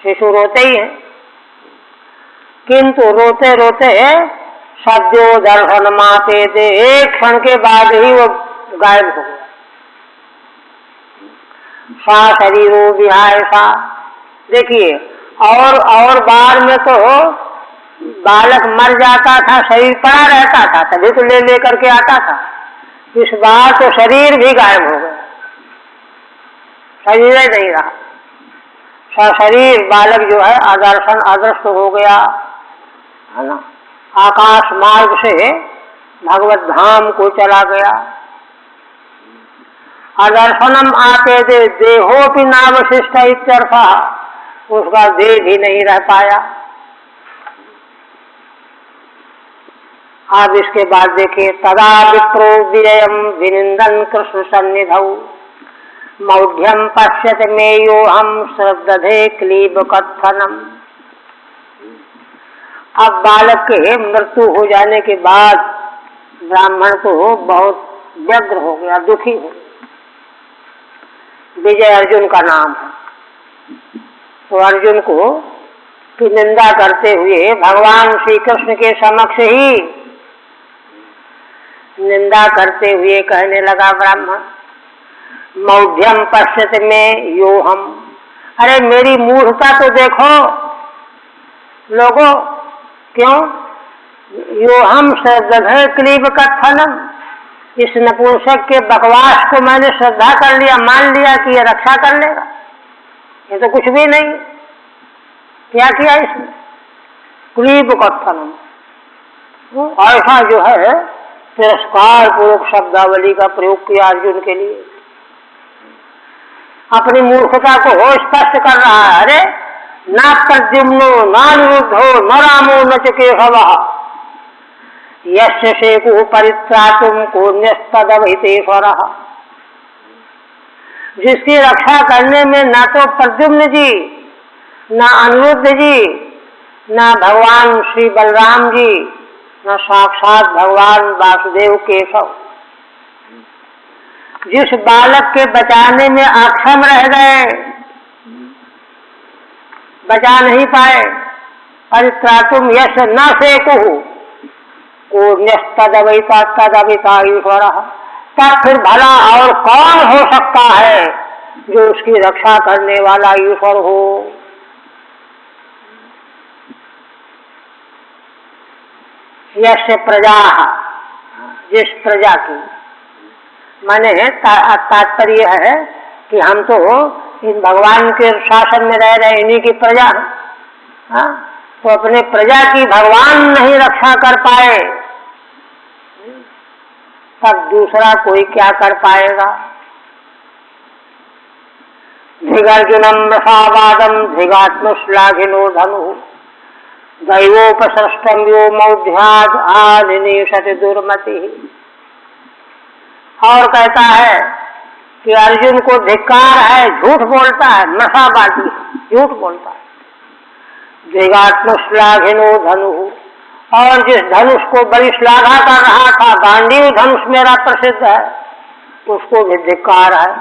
शिशु रोते ही है, किंतु रोते रोते सद्यो दर्शनमापेदे, एक क्षण के बाद ही वो गायब हो गया। सा शरीरो विहाय सा, देखिए, और बार में तो बालक मर जाता था, शरीर पड़ा रहता था, तभी तो ले लेकर के आता था। इस बार तो शरीर भी गायब हो गया, शरीर नहीं रहा, सशरीर बालक जो है आदर्शन अदृष्ट हो गया, है ना, आकाश मार्ग से भगवत धाम को चला गया। अदर्शनम आपेदे देहोपि नावशिष्ट इत्यर्था, उसका देह भी नहीं रह पाया। अब इसके बाद देखिए, तदा विप्रो विजयम विनिंदन कृष्ण सन्निधौ मौढ़्यम पश्यत मेयो हम श्रद्धे क्लीब कत्थनम। अब बालक के मृत्यु हो जाने के बाद ब्राह्मण को बहुत व्यग्र हो गया, दुखी हो गया। विजय अर्जुन का नाम है। तो अर्जुन को की निंदा करते हुए भगवान श्री कृष्ण के समक्ष ही निंदा करते हुए कहने लगा ब्राह्मण, मौढ़्यम पश्यत में यो हम, अरे मेरी मूढ़ता तो देखो लोगों, क्यों, यो हम श्रद्धे क्लीब कत्थनम, इस नपुंसक के बकवास को मैंने श्रद्धा कर लिया, मान लिया कि ये रक्षा कर लेगा। ये तो कुछ भी नहीं, क्या किया इसने, क्लीब कत्थनम, ऐसा जो है तिरस्कार पूर्वक शब्दावली का प्रयोग किया अर्जुन के लिए, अपनी मूर्खता को स्पष्ट कर रहा है। अरे ना प्रद्युम्नो ना निरुद्धो न रामो न च केशवः यस्य शेकुः परित्रातुं कोऽन्यस्तदभितेश्वरः, जिसकी रक्षा करने में ना तो प्रद्युम्न जी, ना अनिरुद्ध जी, ना भगवान श्री बलराम जी, न साक्षात भगवान वासुदेव केशव, जिस बालक के बचाने में अक्षम रह गए, बचा नहीं पाए, परित्रातुम यश न सेकुः कोऽन्यस्तदभिता तदभिता ईश्वरः, तब फिर भला और कौन हो सकता है जो उसकी रक्षा करने वाला ईश्वर हो। यश प्रजा, जिस प्रजा की, माने तात्पर्य है कि हम तो इन भगवान के शासन में रह रहे, इन्हीं की प्रजा। हाँ, तो अपने प्रजा की भगवान नहीं रक्षा कर पाए तब दूसरा कोई क्या कर पाएगा। धिगर्जुनम रसावादम धिगात्मश्लाघिनो धनु दैवोपसृष्टम यो मौध्याद आनिशति दुर्मति। और कहता है कि अर्जुन को धिक्कार है, झूठ बोलता है, नशाबाजी, झूठ बोलता है। धिगात्मश्लाघिनो धनु, और जिस धनुष को बड़ी श्लाघा कर रहा था, गांडीव धनुष मेरा प्रसिद्ध है, उसको भी धिक्कार है।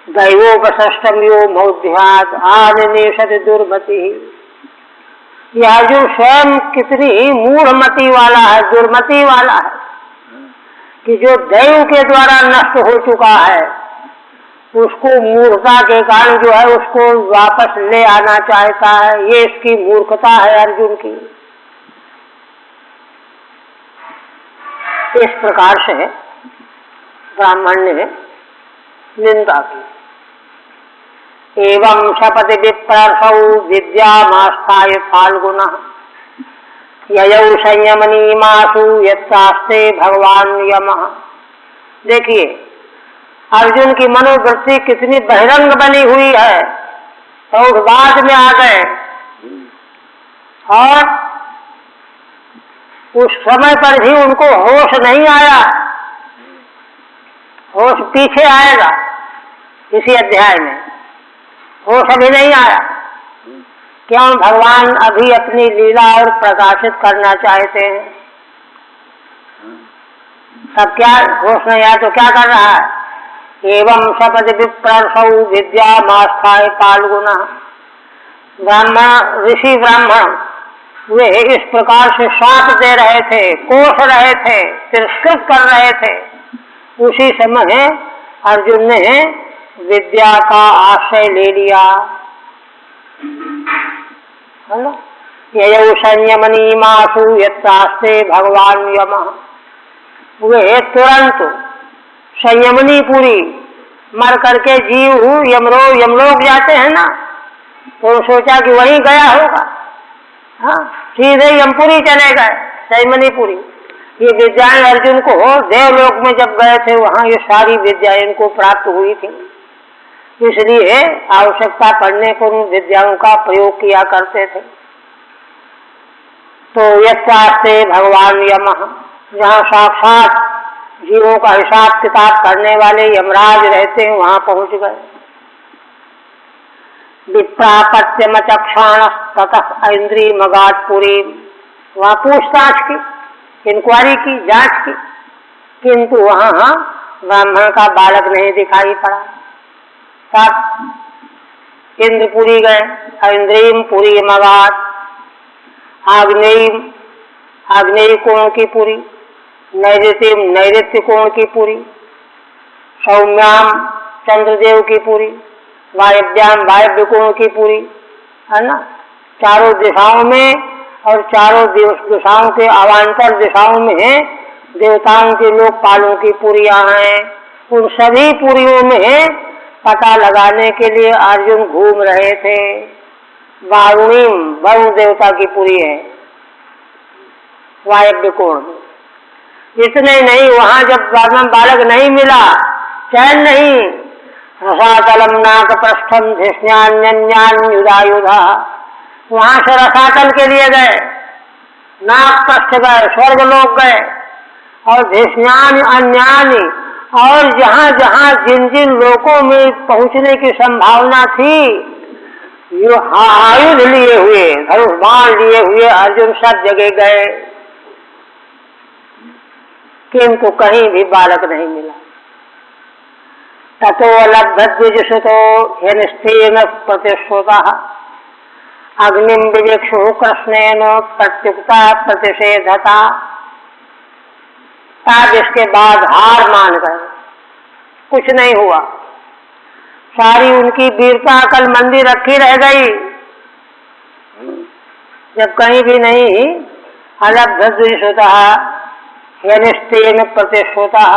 दैवोपसृष्टम यो मौध्याद आनिशति दुर्मति। यह अर्जुन स्वयं कितनी मूढ़मति वाला है, दुर्मति वाला है कि जो दैव के द्वारा नष्ट हो चुका है उसको मूर्खता के कारण जो है उसको वापस ले आना चाहता है। ये इसकी मूर्खता है अर्जुन की। इस प्रकार से ब्राह्मण ने निंदा की। एवं शपथ विप्रसौ विद्यामास्थाय फाल्गुनः ययौ संयमनीमासु यत्सास्ते भगवान यमः। देखिए अर्जुन की मनोवृत्ति कितनी बहिरंग बनी हुई है, तो बाद में आ गए और उस समय पर भी उनको होश नहीं आया। होश पीछे आएगा इसी अध्याय में, होश अभी नहीं आया। क्यों? भगवान अभी अपनी लीला और प्रकाशित करना चाहते हैं। सब क्या होश नहीं आया तो क्या कर रहा है? एवं शपथ विप्रसौ विद्यामास्थाय फाल्गुनः। ब्राह्मण ऋषि ब्राह्मण वे इस प्रकार से शाप दे रहे थे, कोस रहे थे, तिरस्कृत कर रहे थे। उसी समय अर्जुन ने विद्या का आश्रय ले लिया। ययौ संयमनीमासु यत्सास्ते भगवान यमः। वे तुरंत संयमनी पूरी मर करके जीव यमलोक जाते हैं ना, तो सोचा कि वहीं गया होगा। हाँ, सीधे यमपुरी चले गए, संयमनीपुरी। ये विद्याएं अर्जुन को देवलोक में जब गए थे वहां ये सारी विद्याएं इनको प्राप्त हुई थी, इसलिए आवश्यकता पड़ने पर उन विद्याओं का प्रयोग किया करते थे। तो यत्सास्ते भगवान यमः, जहाँ साक्षात जीवों का हिसाब किताब करने वाले यमराज रहते हैं वहां पहुंच गए। विप्रापत्यमचक्षाण ततः इंद्री मगातपुरी। वहां पूछताछ की, इंक्वायरी की, जांच की, किंतु वहां ब्राह्मण का बालक नहीं दिखाई पड़ा। तब इंद्रपुरी गए, इंद्रीम पुरी मगात। आग्नेय कोण की पुरी, नैऋत्यम नैऋत्य कोण की पुरी, सौम्याम चंद्रदेव की पुरी, वायव्याम वायव्य कोण की पुरी, है ना। चारों दिशाओं में और चारों दिशाओं के अवान्तर दिशाओं में देवताओं के लोकपालों की पुरियां हैं। उन सभी पुरियों में पता लगाने के लिए अर्जुन घूम रहे थे। वारुणीम वरुण देवता की पुरी है वायव्य कोण में। इतने नहीं, वहां जब बालक नहीं मिला, चैन नहीं, रसातलम नाक पृष्ठम धिष्ण्यान्युधा। वहां से रसातल के लिए गए, नाक पृष्ठ गए, स्वर्गलोक गए, और धिष्ण्यान अन्यानि, और जहां जहां जिन जिन लोकों में पहुंचने की संभावना थी, ये आयुध लिए हुए, धनुष बाण लिए हुए अर्जुन सब जगह गए, किंतु कहीं भी बालक नहीं मिला। ततो लब्धद्विजसुतो ह्यनिष्ठेन प्रतिश्रुतः अग्निम विवेक्षु कृष्णेन प्रत्युक्ता प्रतिषेधता। तब इसके बाद हार मान गए, कुछ नहीं हुआ। सारी उनकी वीरता अकल मंदी रखी रह गई, जब कहीं भी नहीं अलब्धद्विजसुतः ह्यनिष्ठेन प्रतिश्रुतः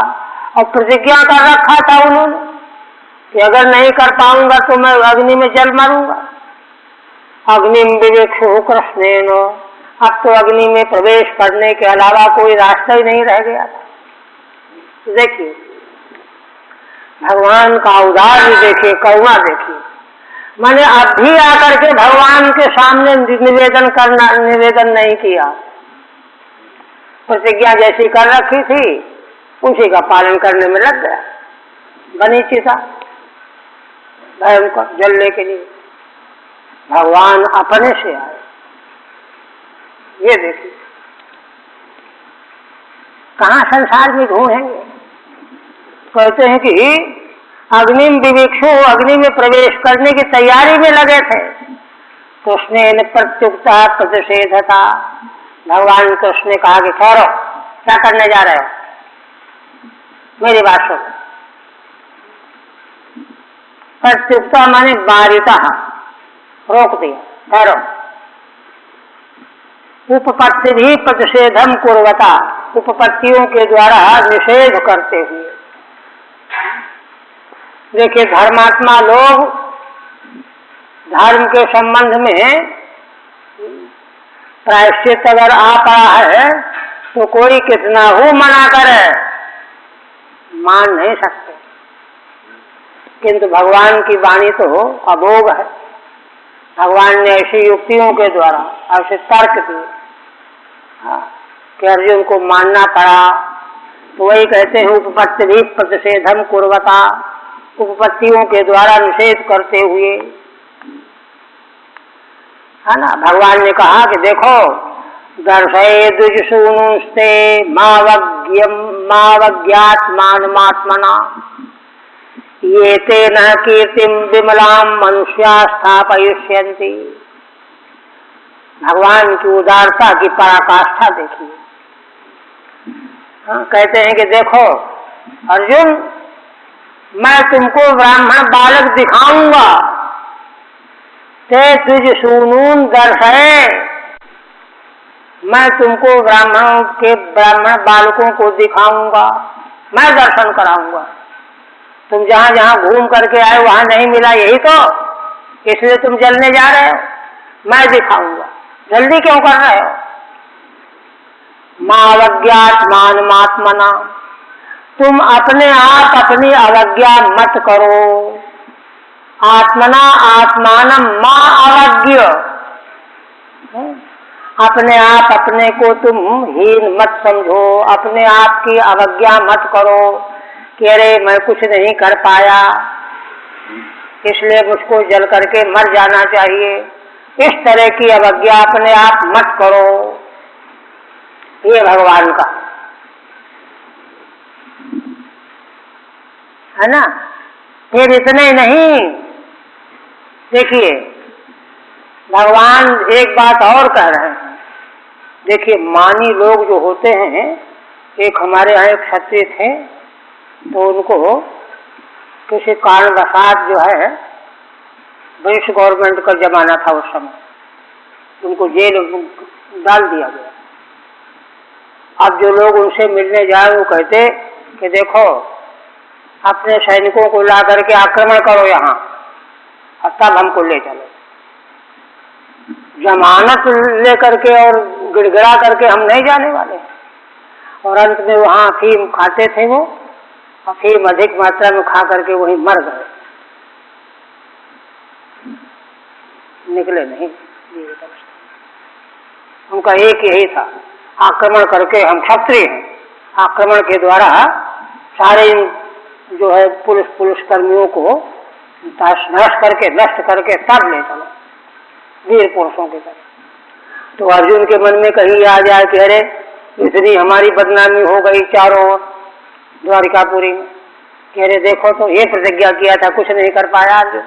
और प्रतिज्ञा कर रखा था उन्होंने कि अगर नहीं कर पाऊंगा तो मैं अग्नि में जल मारूंगा। अग्निम विवेक्षु कृष्णेन, अब तो अग्नि में प्रवेश करने के अलावा कोई रास्ता ही नहीं रह गया था। देखिए भगवान का औदार्य देखिए, करुणा देखिए। मैंने अब भी आकर के भगवान के सामने निवेदन नहीं किया, प्रतिज्ञा जैसी कर रखी थी उसी का पालन करने में लग गया। बनी चिता भयंकर जलने के लिए, भगवान अपने से आए। ये देखिए कहाँ संसार में ढूंढेंगे। कहते हैं कि अग्निम विवेक्षु, अग्नि में प्रवेश करने की तैयारी में लगे थे। कृष्ण प्रत्युक्ता प्रतिषेधता, भगवान कृष्ण ने कहा कि ठहरो, क्या करने जा रहे हो, मेरी बात सुनो। प्रत्युक्ता माने बारिता, रोक दिया, ठहरो। उपपत्ति भी प्रतिषेधम कुर्वता, उपपत्तियों के द्वारा निषेध करते हुए। देखिए धर्मात्मा लोग धर्म के संबंध में प्रायश्चित अगर आ पड़ा है तो कोई कितना हो मना करे मान नहीं सकते, किंतु भगवान की वाणी तो अभोग है। भगवान ने ऐसी युक्तियों के द्वारा ऐसे तर्क दिए कि अर्जुन को मानना पड़ा। तो वही कहते हैं उपपत्ति भी प्रतिषेधम कुर्वता, उपपत्तियों के द्वारा निषेध करते हुए, है ना। भगवान ने कहा कि देखो दर्शये द्विजसूनुस्ते मावज्ञात्मात्मना ये तेन कीर्तिम विमलाम मनुष्या स्थापयिष्यन्ति। भगवान की उदारता की पराकाष्ठा देखिए। कहते हैं कि देखो अर्जुन, मैं तुमको ब्राह्मण बालक दिखाऊंगा, ते तुझ सुनून दर्शये, मैं तुमको ब्राह्मण बालकों को दिखाऊंगा, मैं दर्शन कराऊंगा। तुम जहां जहां घूम करके आए वहां नहीं मिला, यही तो इसलिए तुम जलने जा रहे हो, मैं दिखाऊंगा, जल्दी क्यों कर रहे हो। मावज्ञात्मात्मना, तुम अपने आप अपनी अवज्ञा मत करो। आत्मना आत्मानम मां अवज्ञ, अपने आप अपने को तुम हीन मत समझो, अपने आप की अवज्ञा मत करो कि अरे मैं कुछ नहीं कर पाया इसलिए मुझको जल करके मर जाना चाहिए। इस तरह की अवज्ञा अपने आप मत करो, ये भगवान का है ना। फिर इतने नहीं, देखिए भगवान एक बात और कह रहे हैं। देखिए मानी लोग जो होते हैं, एक हमारे यहाँ एक क्षत्रिय थे, तो उनको किसी कारणवशात जो है, ब्रिटिश गवर्नमेंट का जमाना था उस समय, उनको जेल डाल दिया गया। अब जो लोग उनसे मिलने जाए वो कहते कि देखो अपने सैनिकों को ला करके आक्रमण करो यहाँ और तब हमको ले चलो। जमानत ले करके और गिड़गिड़ा करके हम नहीं जाने वाले। और अंत में वहाँ अफीम खाते थे, वो अफीम अधिक मात्रा में खा करके वहीं मर गए, निकले नहीं। उनका एक यही था, आक्रमण करके, हम क्षत्रिय हैं, आक्रमण के द्वारा सारे जो है पुलिस कर्मियों को नष्ट करके तब ले चलो, वीर पुरुषों के तरह। तो अर्जुन के मन में कहीं आ जाए कि अरे इतनी हमारी बदनामी हो गई चारों ओर द्वारिकापुरी में, कि अरे देखो तो ये प्रतिज्ञा किया था, कुछ नहीं कर पाया अर्जुन,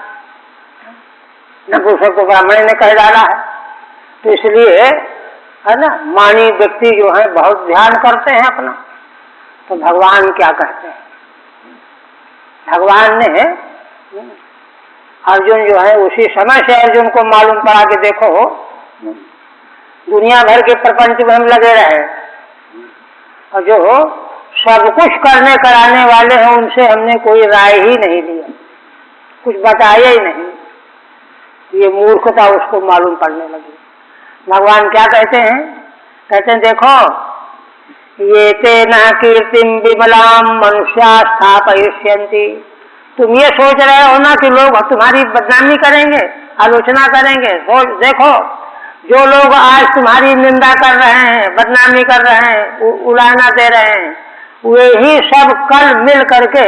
नपुंसक को ब्राह्मण ने कह डाला है। तो इसलिए है ना, मानी व्यक्ति जो है बहुत ध्यान करते हैं अपना। तो भगवान क्या कहते हैं, भगवान ने अर्जुन जो है उसी समय से अर्जुन को मालूम पड़ा कि देखो दुनिया भर के प्रपंच में हम लगे रहे और जो सब कुछ करने कराने वाले हैं, उनसे हमने कोई राय ही नहीं लिया, कुछ बताया ही नहीं। ये मूर्खता उसको मालूम पड़ने लगी। भगवान क्या कहते हैं? कहते हैं देखो, ये तेना कीर्तिम विमलाम मनुष्या स्थापयिष्यन्ति। तुम ये सोच रहे हो ना कि लोग तुम्हारी बदनामी करेंगे, आलोचना करेंगे। देखो, जो लोग आज तुम्हारी निंदा कर रहे हैं, बदनामी कर रहे हैं, उड़ाना दे रहे हैं, वे ही सब कल मिल करके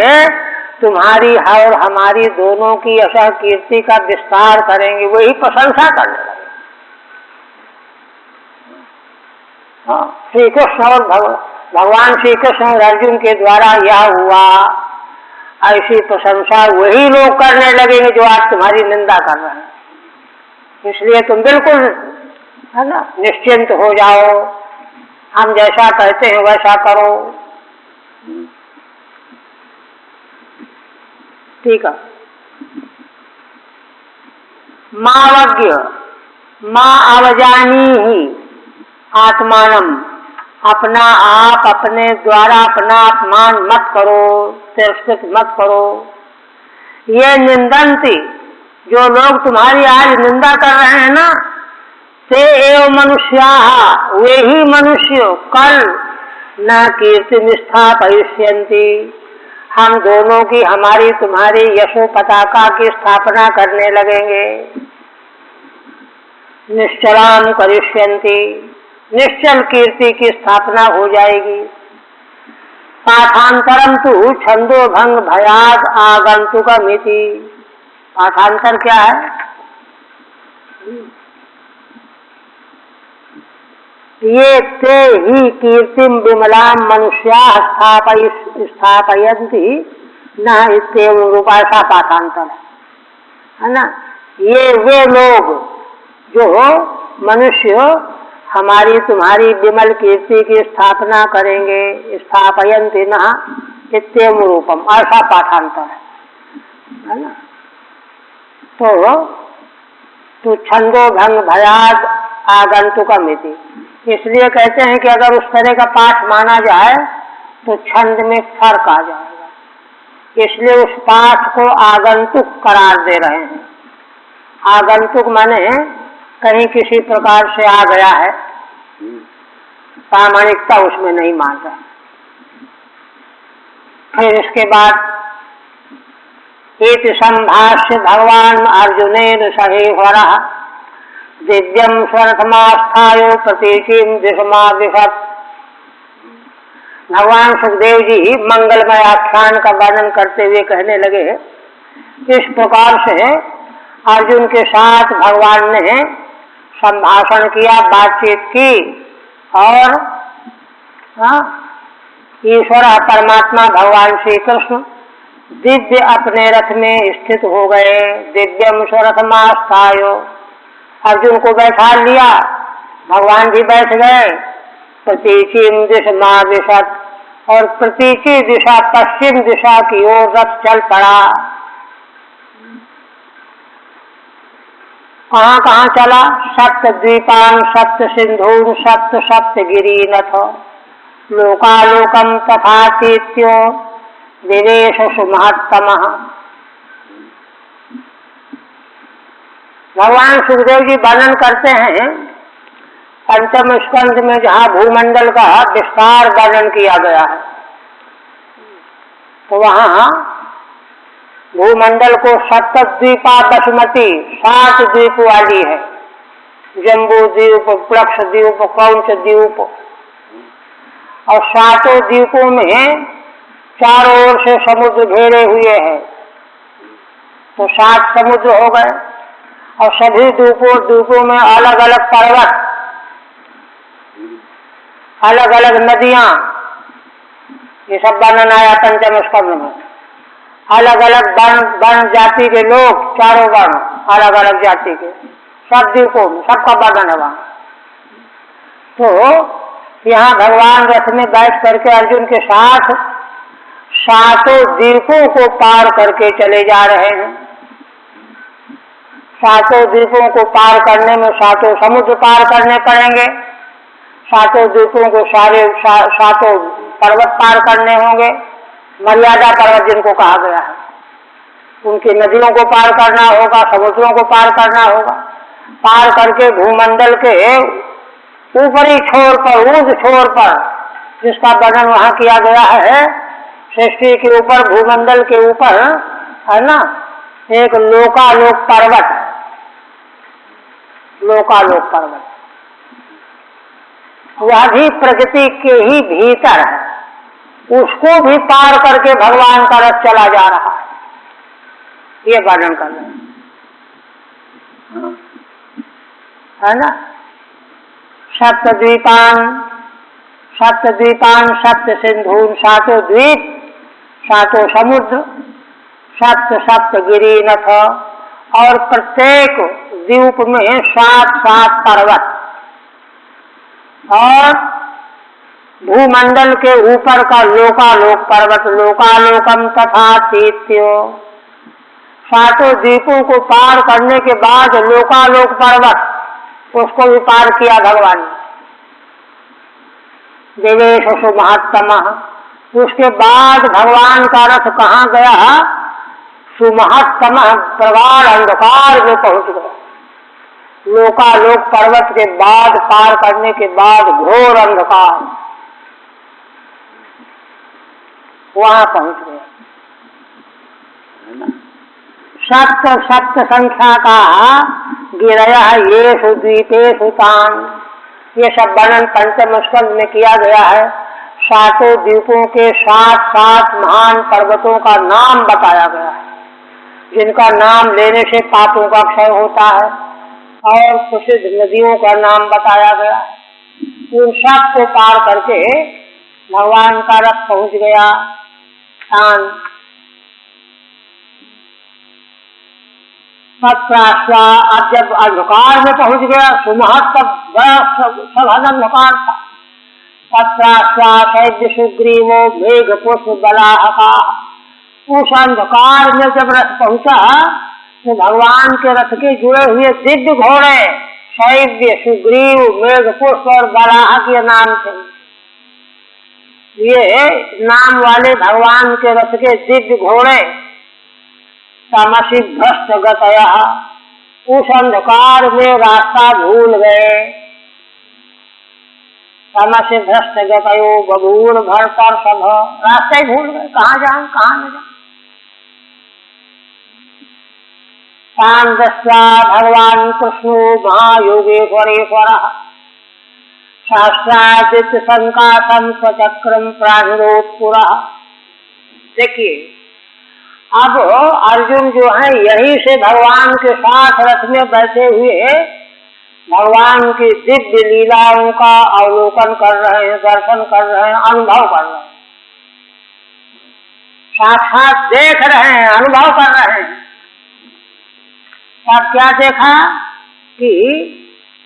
तुम्हारी और हमारी दोनों की ऐसा कीर्ति का विस्तार करेंगे, वही प्रशंसा करने लगे। श्री कृष्ण और भगवान श्री कृष्ण और अर्जुन के द्वारा यह हुआ, ऐसी प्रशंसा वही लोग करने लगेंगे जो आज तुम्हारी निंदा कर रहे हैं। इसलिए तुम बिल्कुल, है ना, निश्चिंत हो जाओ, हम जैसा कहते हैं वैसा करो। ठीक है। मावज्ञ माँ अवजानी ही आत्मानम, अपना आप अपने द्वारा अपना अपमान मत करो, तिरस्कृत मत करो। ये निंदन्ति, जो लोग तुम्हारी आज निंदा कर रहे हैं ना, ते एव मनुष्या, वे ही मनुष्य कल न कीर्ति स्थापयिष्यन्ति, हम दोनों की हमारी तुम्हारी यशो पताका की स्थापना करने लगेंगे। निश्चलाम करिष्यन्ति, निश्चल कीर्ति की स्थापना हो जाएगी। पाठांतरम तु छंदो भंग भयाद आगंतुकमिति। पाठांतर क्या है? ये ते ही कीर्तिम विमलाम मनुष्या स्थापयन्ति न इत्येव रूपा, ऐसा पाठांतर है ना। ये वे लोग जो मनुष्य हमारी तुम्हारी विमल कीर्ति की स्थापना करेंगे, स्थापयन्ति न इत्येव रूपम, ऐसा पाठांतर है ना। तो छंदो भंग भयाद आगंतुकमिति, इसलिए कहते हैं कि अगर उस तरह का पाठ माना जाए तो छंद में फर्क आ जाएगा, इसलिए उस पाठ को आगंतुक करार दे रहे हैं। आगंतुक माने कहीं किसी प्रकार से आ गया है, प्रामाणिकता उसमें नहीं मान रहा। फिर इसके बाद इति संभाष्य भगवान अर्जुनेन सहेवरः दिव्यम स्वरथमास्थाय प्रतीचीम दिशमाविशत्। भगवान सुखदेव जी मंगलमय आख्यान का वर्णन करते हुए कहने लगे, इस प्रकार से अर्जुन के साथ भगवान ने संभाषण किया, बातचीत की, और ईश्वर परमात्मा भगवान श्री कृष्ण दिव्य अपने रथ में स्थित हो गए। दिव्यम स्वरथमास्थाय, अर्जुन को बैठा लिया, भगवान जी बैठ गए। प्रतीचीम दिशमाविशत्, और प्रतीची दिशा पश्चिम दिशा की ओर रथ चल पड़ा। कहाँ कहाँ चला? सप्त द्वीपान सप्त सिंधून सप्त सप्त गिरीनथ लोकालोकम तथातीत्यो विवेश सुमहत्तमः। भगवान सुखदेव जी वर्णन करते हैं पंचम स्कंध में, जहाँ भूमंडल का विस्तार वर्णन किया गया है, तो वहाँ भूमंडल को सप्तद्वीपा बसुमती 7 द्वीप वाली है। जम्बू द्वीप, प्लक्ष द्वीप, क्रौंच द्वीप, और 7 द्वीपों में चारों ओर से समुद्र घेरे हुए हैं, तो 7 समुद्र हो गए। और सभी द्वीपों में अलग अलग पर्वत, अलग अलग नदियां, ये सब वर्णन आया पंचम स्कंध में। अलग अलग वर्ण जाति के लोग, चारों वर्ण अलग अलग जाति के, सब द्वीपों में सबका वर्णन है वहां। तो यहाँ भगवान रथ में बैठ करके अर्जुन के साथ 7 द्वीपों को पार करके चले जा रहे हैं। 7 द्वीपों को पार करने में 7 समुद्र पार करने पड़ेंगे। 7 द्वीपों को 7 पर्वत पार करने होंगे, मर्यादा पर्वत जिनको कहा गया है, उनकी नदियों को पार करना होगा, समुद्रों को पार करना होगा, पार करके भूमंडल के ऊपरी छोर पर, ऊर्ध्व छोर पर, जिसका वर्णन वहां किया गया है, सृष्टि के ऊपर, भूमंडल के ऊपर है ना, एक लोकालोक पर्वत, लोकालोक पर्वत, वह भी प्रकृति के ही भीतर है, उसको भी पार करके भगवान का रथ चला जा रहा है, ये वर्णन कर रहे है ना। सप्तद्वीपान, सप्तद्वीपान, सप्त सिंधून, सातों द्वीप, सातों समुद्र, सप्त सप्त गिरिनथ, और प्रत्येक द्वीप में 7-7 पर्वत, और भूमंडल के ऊपर का लोकालोक पर्वत, लोकालोकम तथा तीर्थ्यो, सातों द्वीपों को पार करने के बाद लोकालोक पर्वत, उसको भी पार किया भगवान ने, देवेश सुमहत्तम। उसके बाद भगवान का रथ कहाँ गया, सुमहत्तम प्रगाढ़ अंधकार में पहुंच गया, लोकालोक पर्वत के बाद, पार करने के बाद घोर अंधकार, वहां पहुंच गया। सप्त सप्त संख्या का गिरया येषु द्वीपेषु तान, ये सब वर्णन पंचम स्कंद में किया गया है। सातों द्वीपों के 7-7 महान पर्वतों का नाम बताया गया है, जिनका नाम लेने से पापों का क्षय होता है, और प्रसिद्ध नदियों का नाम बताया गया है। उन सब को पार करके भगवान का रथ पहुंच गया स्थान। अब जब अंधकार में पहुंच गया, सुमहत तब बड़ा सघन अंधकार था। तत्राश्वा सुग्रीवो मेघ पुष्प बलाहका, उस अंधकार में जब रथ पहुंचा तो भगवान के रथ के जुड़े हुए दिव्य घोड़े, शैव्य, सुग्रीव, मेघ पुष्प और बलाहक ये नाम थे। ये नाम वाले भगवान के रथ के दिव्य घोड़े तमसी भ्रष्ट गतया, उस अंधकार में रास्ता भूल गए। तमसी भ्रष्ट गतयो बबूर भरतर सब, रास्ते भूल गए, कहाँ जाऊं कहाँ न जाऊं। तान दृष्ट्वा भगवान कृष्णो महायोगेश्वरेश्वर शास्त्रादित्य संकाशम स्वचक्रम प्राणुरोत्पुरा। देखिए, अब अर्जुन जो है यहीं से भगवान के साथ रथ में बैठे हुए भगवान की दिव्य लीलाओं का अवलोकन कर रहे हैं, दर्शन कर रहे हैं, अनुभव कर रहे हैं, साक्षात देख रहे हैं, अनुभव कर रहे हैं। तब क्या देखा कि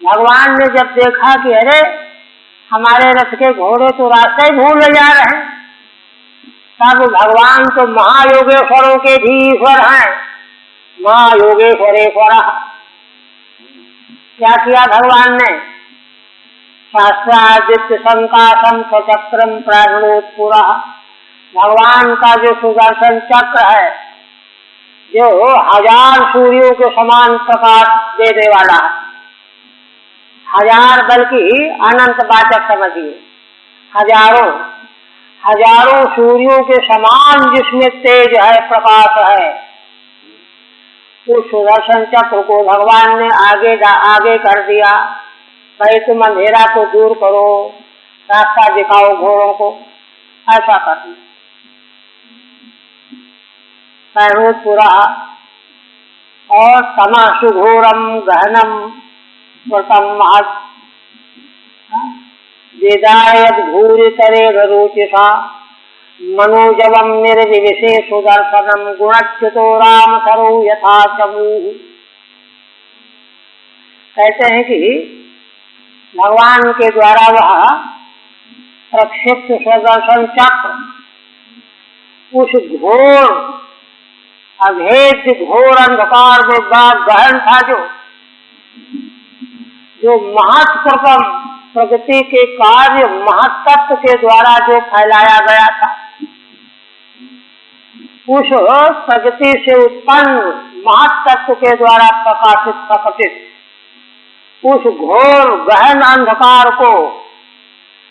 भगवान ने जब देखा कि अरे हमारे रथ के घोड़े तो रास्ते ही भूल जा रहे हैं, तब भगवान तो महायोगेश्वरों के भी ईश्वर हैं, महायोगेश्वरेश्वर। क्या किया भगवान ने, शास्त्रादित्य संकाशम स्वचक्रम प्राणोत्पुरा, भगवान का जो सुदर्शन चक्र है, जो 1000 सूर्यों के समान प्रकाश देने वाला है, 1000 बल्कि अनंत वाचक समझिए, हजारों सूर्यों के समान जिसमें तेज है, प्रकाश है, उस सुदर्शन चक्र को भगवान ने आगे कर दिया। भाई तुम अंधेरा को दूर करो, रास्ता दिखाओ घोड़ों को, ऐसा कर दिया। पूरा और तमाशु घोरम गहनम व्रतम महत् वेदायत भूरि तरे रोचिषा मनोजवम निर्विशे सुदर्शनम गुणच्युतो राम सरो यथा चमूः। कहते हैं कि भगवान के द्वारा वह प्रक्षिप्त सुदर्शन चक्र उस घोर अभेद्य घोर अंधकार में बड़ा गहन था, जो महत्कृतम प्रकृति के कार्य महत्तत्व के द्वारा जो फैलाया गया था, उस प्रकृति से उत्पन्न महत्तत्व के द्वारा प्रकटित उस घोर गहन अंधकार को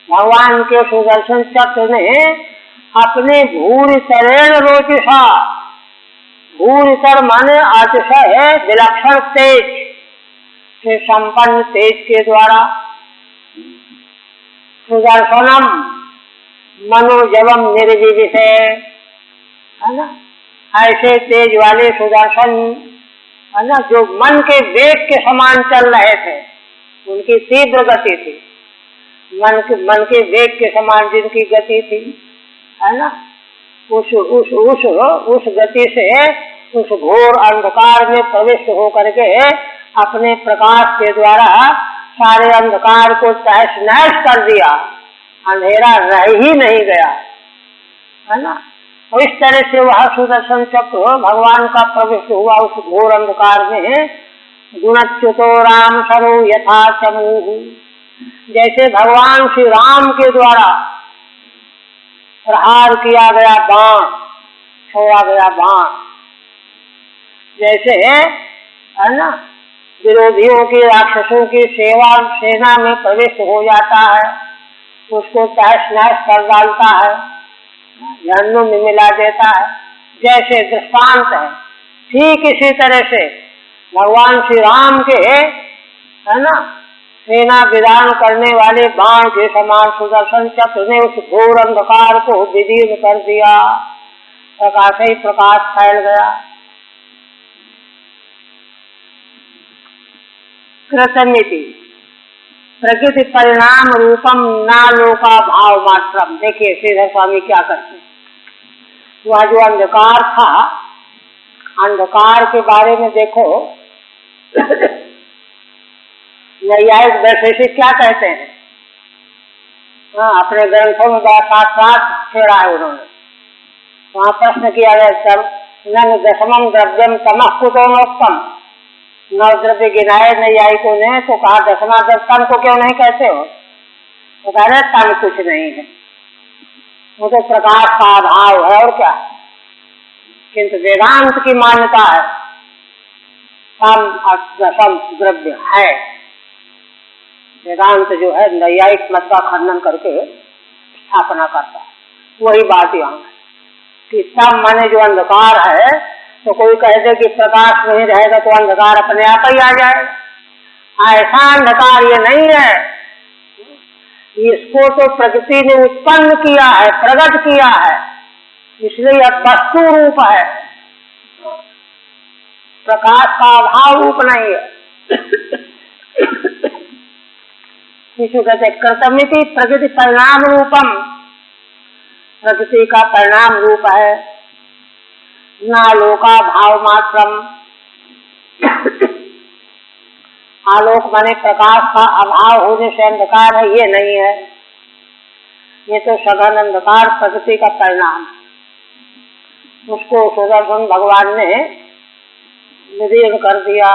भगवान के सुदर्शन चक्र ने अपने भूरितरेण रोचिषा, भूरितर माने अतिशय विलक्षण तेज से संपन्न तेज के द्वारा, सुदर्शनम मनोजवम निर्विविशे, है ना, ऐसे तेज वाले सुदर्शन, है ना, जो मन के वेग के समान चल रहे थे, उनकी तीव्र गति थी, मन के वेग के समान जिनकी गति थी, है ना, उस गति से उस घोर अंधकार में प्रविष्ट होकर के अपने प्रकाश के द्वारा सारे अंधकार को तहस नहस कर दिया, अंधेरा रह ही नहीं गया, है ना। और इस तरह से वह सुदर्शन चक्र भगवान का प्रविष्ट हुआ उस घोर अंधकार में। गुणच्युतो राम सरो यथा चमूहु, जैसे भगवान श्री राम के द्वारा प्रहार किया गया बाण, छोड़ा गया बाण, जैसे, है ना, विरोधियों की, राक्षसों की सेना में प्रविष्ट हो जाता है, उसको तहस नहस कर डालता है, जहन्नुम में मिला देता है, जैसे दृष्टांत है, ठीक इसी तरह से भगवान श्री राम के, है ना, सेना विधान करने वाले बाण के समान सुदर्शन चक्र ने उस घोर अंधकार को विदीर्ण कर दिया, प्रकाश ही प्रकाश फैल गया। कृतमिति प्रकृति परिणाम रूपम नालोका भाव मात्रम। देखिए श्रीधर स्वामी क्या करते हैं, वह जो अंधकार था, अंधकार के बारे में देखो नैयायिक वैशेषिक क्या कहते हैं, अपने ग्रंथों में बड़ा साथ छेड़ा है उन्होंने। वहाँ प्रश्न किया गया, न दशमम द्रव्यम तमः कुतोनोक्तम, नौ द्रव्य गिनाए नैयायिकों ने, तो कहा दशमा द्रव्य तम को क्यों नहीं कहते हो, तो कह रहे तम कुछ नहीं है, वो तो प्रकाश का अभाव है और क्या। किंतु वेदांत की मान्यता है तम और दशम द्रव्य है। वेदांत जो है नैयायिक मत का खंडन करके स्थापना करता है, वही बात यहाँ है कि तम माने जो अंधकार है, तो कोई कह दे कि प्रकाश नहीं रहेगा तो अंधकार अपने आप ही आ जाएगा, ऐसा अंधकार ये नहीं है, इसको तो प्रकृति ने उत्पन्न किया है, प्रकट किया है, इसलिए यह वस्तु रूप है, प्रकाश का अभाव रूप नहीं है। किसी कहते कृतमिति प्रकृति परिणाम रूपम, प्रकृति का परिणाम रूप है, नालोका भाव मात्रम, आलोक माने प्रकाश का अभाव होने से अंधकार है, ये नहीं है, ये तो सघन अंधकार प्रकृति का परिणाम, उसको सुदर्शन भगवान ने विदीर्ण कर दिया।